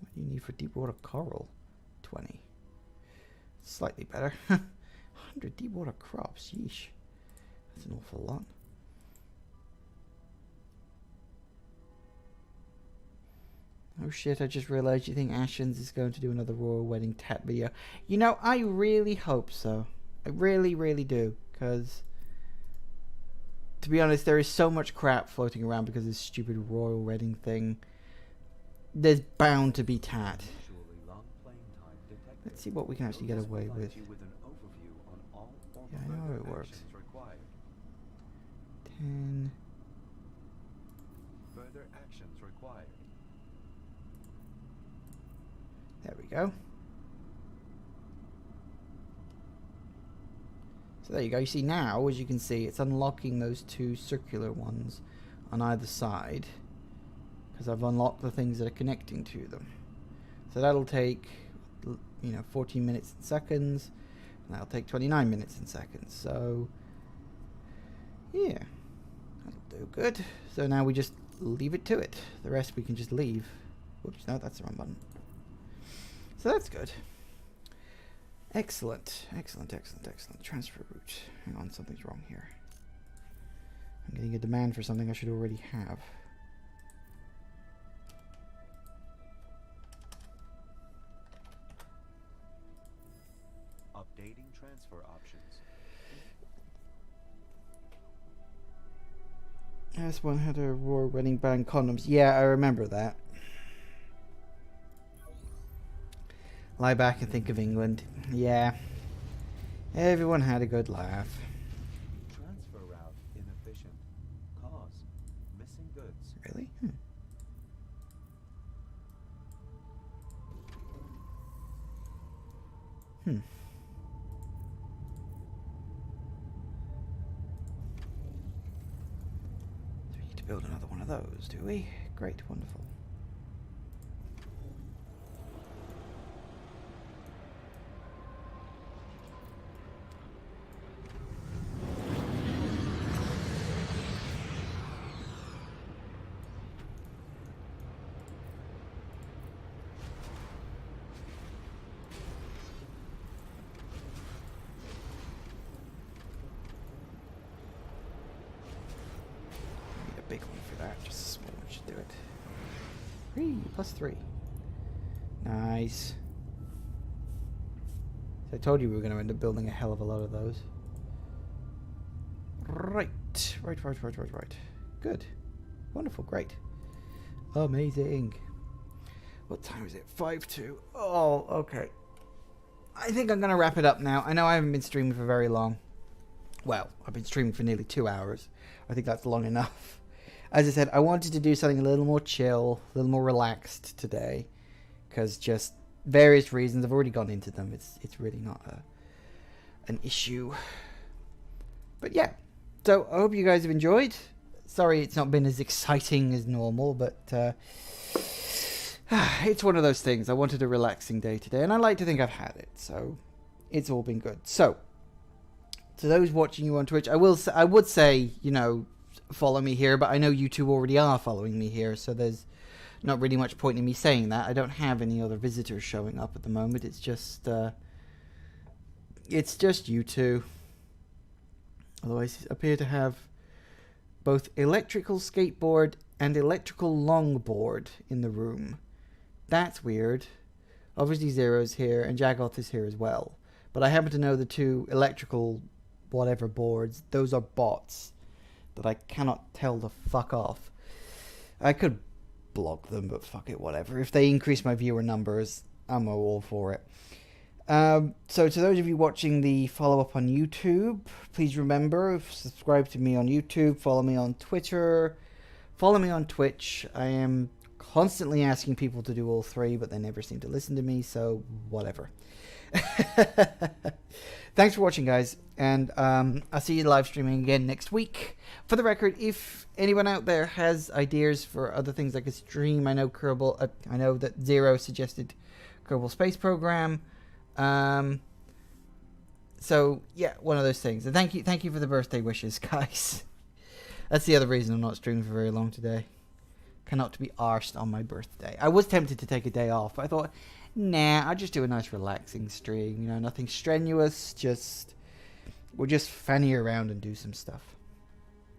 What do you need for deep water coral? 20. Slightly better. 100 deep water crops. Yeesh. That's an awful lot. Oh shit, I just realized you think Ashens is going to do another royal wedding tap video. You know, I really hope so. I really, really do. Because, to be honest, there is so much crap floating around because of this stupid royal wedding thing. There's bound to be tat. Unusually long playing time detected. Let's see what we can actually get This away provides with. you with an overview on all or Yeah, I know how further it works. actions required. 10. Further actions required. There we go. So there you go. You see now, as you can see, it's unlocking those two circular ones on either side. Because I've unlocked the things that are connecting to them. So that'll take, 14 minutes and seconds. And that'll take 29 minutes and seconds. So, yeah. That'll do good. So now we just leave it to it. The rest we can just leave. Oops, no, that's the wrong button. So that's good. Excellent. Excellent, excellent, excellent. Transfer route. Hang on, something's wrong here. I'm getting a demand for something I should already have. Updating transfer options. This one had a royal wedding band condoms. Yeah, I remember that. Lie back and think of England. Yeah. Everyone had a good laugh. Transfer route inefficient. Cause missing goods. Really? So we need to build another one of those, do we? Great, wonderful. Big one for that, just a small one should do it. 3 plus 3. Nice. So I told you we were going to end up building a hell of a lot of those. Right. Good. Wonderful, great. Amazing. What time is it? 5:02. Oh, okay. I think I'm going to wrap it up now. I know I haven't been streaming for very long. Well, I've been streaming for nearly 2 hours. I think that's long enough. as I said, I wanted to do something a little more chill, a little more relaxed today, because just various reasons. I've already gone into them. It's really not an issue. But yeah, so I hope you guys have enjoyed. Sorry it's not been as exciting as normal, but it's one of those things. I wanted a relaxing day today, and I like to think I've had it, so it's all been good. So, to those watching you on Twitch, I would say, you know, follow me here, but I know you two already are following me here, so there's not really much point in me saying that. I don't have any other visitors showing up at the moment. It's just you two. Although I appear to have both electrical skateboard and electrical longboard in the room. That's weird. Obviously Zero's here and Jagoth is here as well. But I happen to know the two electrical whatever boards. Those are bots that I cannot tell the fuck off. I could block them, but fuck it, whatever. If they increase my viewer numbers, I'm all for it. So to those of you watching the follow-up on YouTube, please remember, subscribe to me on YouTube, follow me on Twitter, follow me on Twitch. I am constantly asking people to do all three, but they never seem to listen to me, so whatever. Thanks for watching, guys, and I'll see you live streaming again next week. For the record, if anyone out there has ideas for other things I could stream, I know Kerbal, I know that Zero suggested Kerbal Space Program. So yeah, one of those things. And thank you for the birthday wishes, guys. That's the other reason I'm not streaming for very long today. Cannot be arsed on my birthday. I was tempted to take a day off, but I thought, nah, I'll just do a nice relaxing stream. You know, nothing strenuous. We'll just fanny around and do some stuff.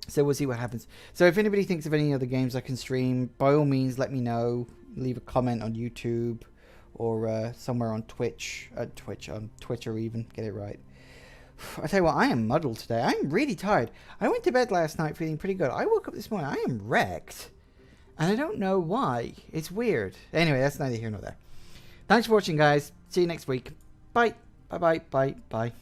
So we'll see what happens. So if anybody thinks of any other games I can stream, by all means, let me know. Leave a comment on YouTube. Or somewhere on Twitch, on Twitter even, get it right. I tell you what, I am muddled today. I'm really tired. I went to bed last night feeling pretty good. I woke up this morning, I am wrecked. And I don't know why. It's weird. Anyway, that's neither here nor there. Thanks for watching, guys. See you next week. Bye. Bye, bye, bye, bye.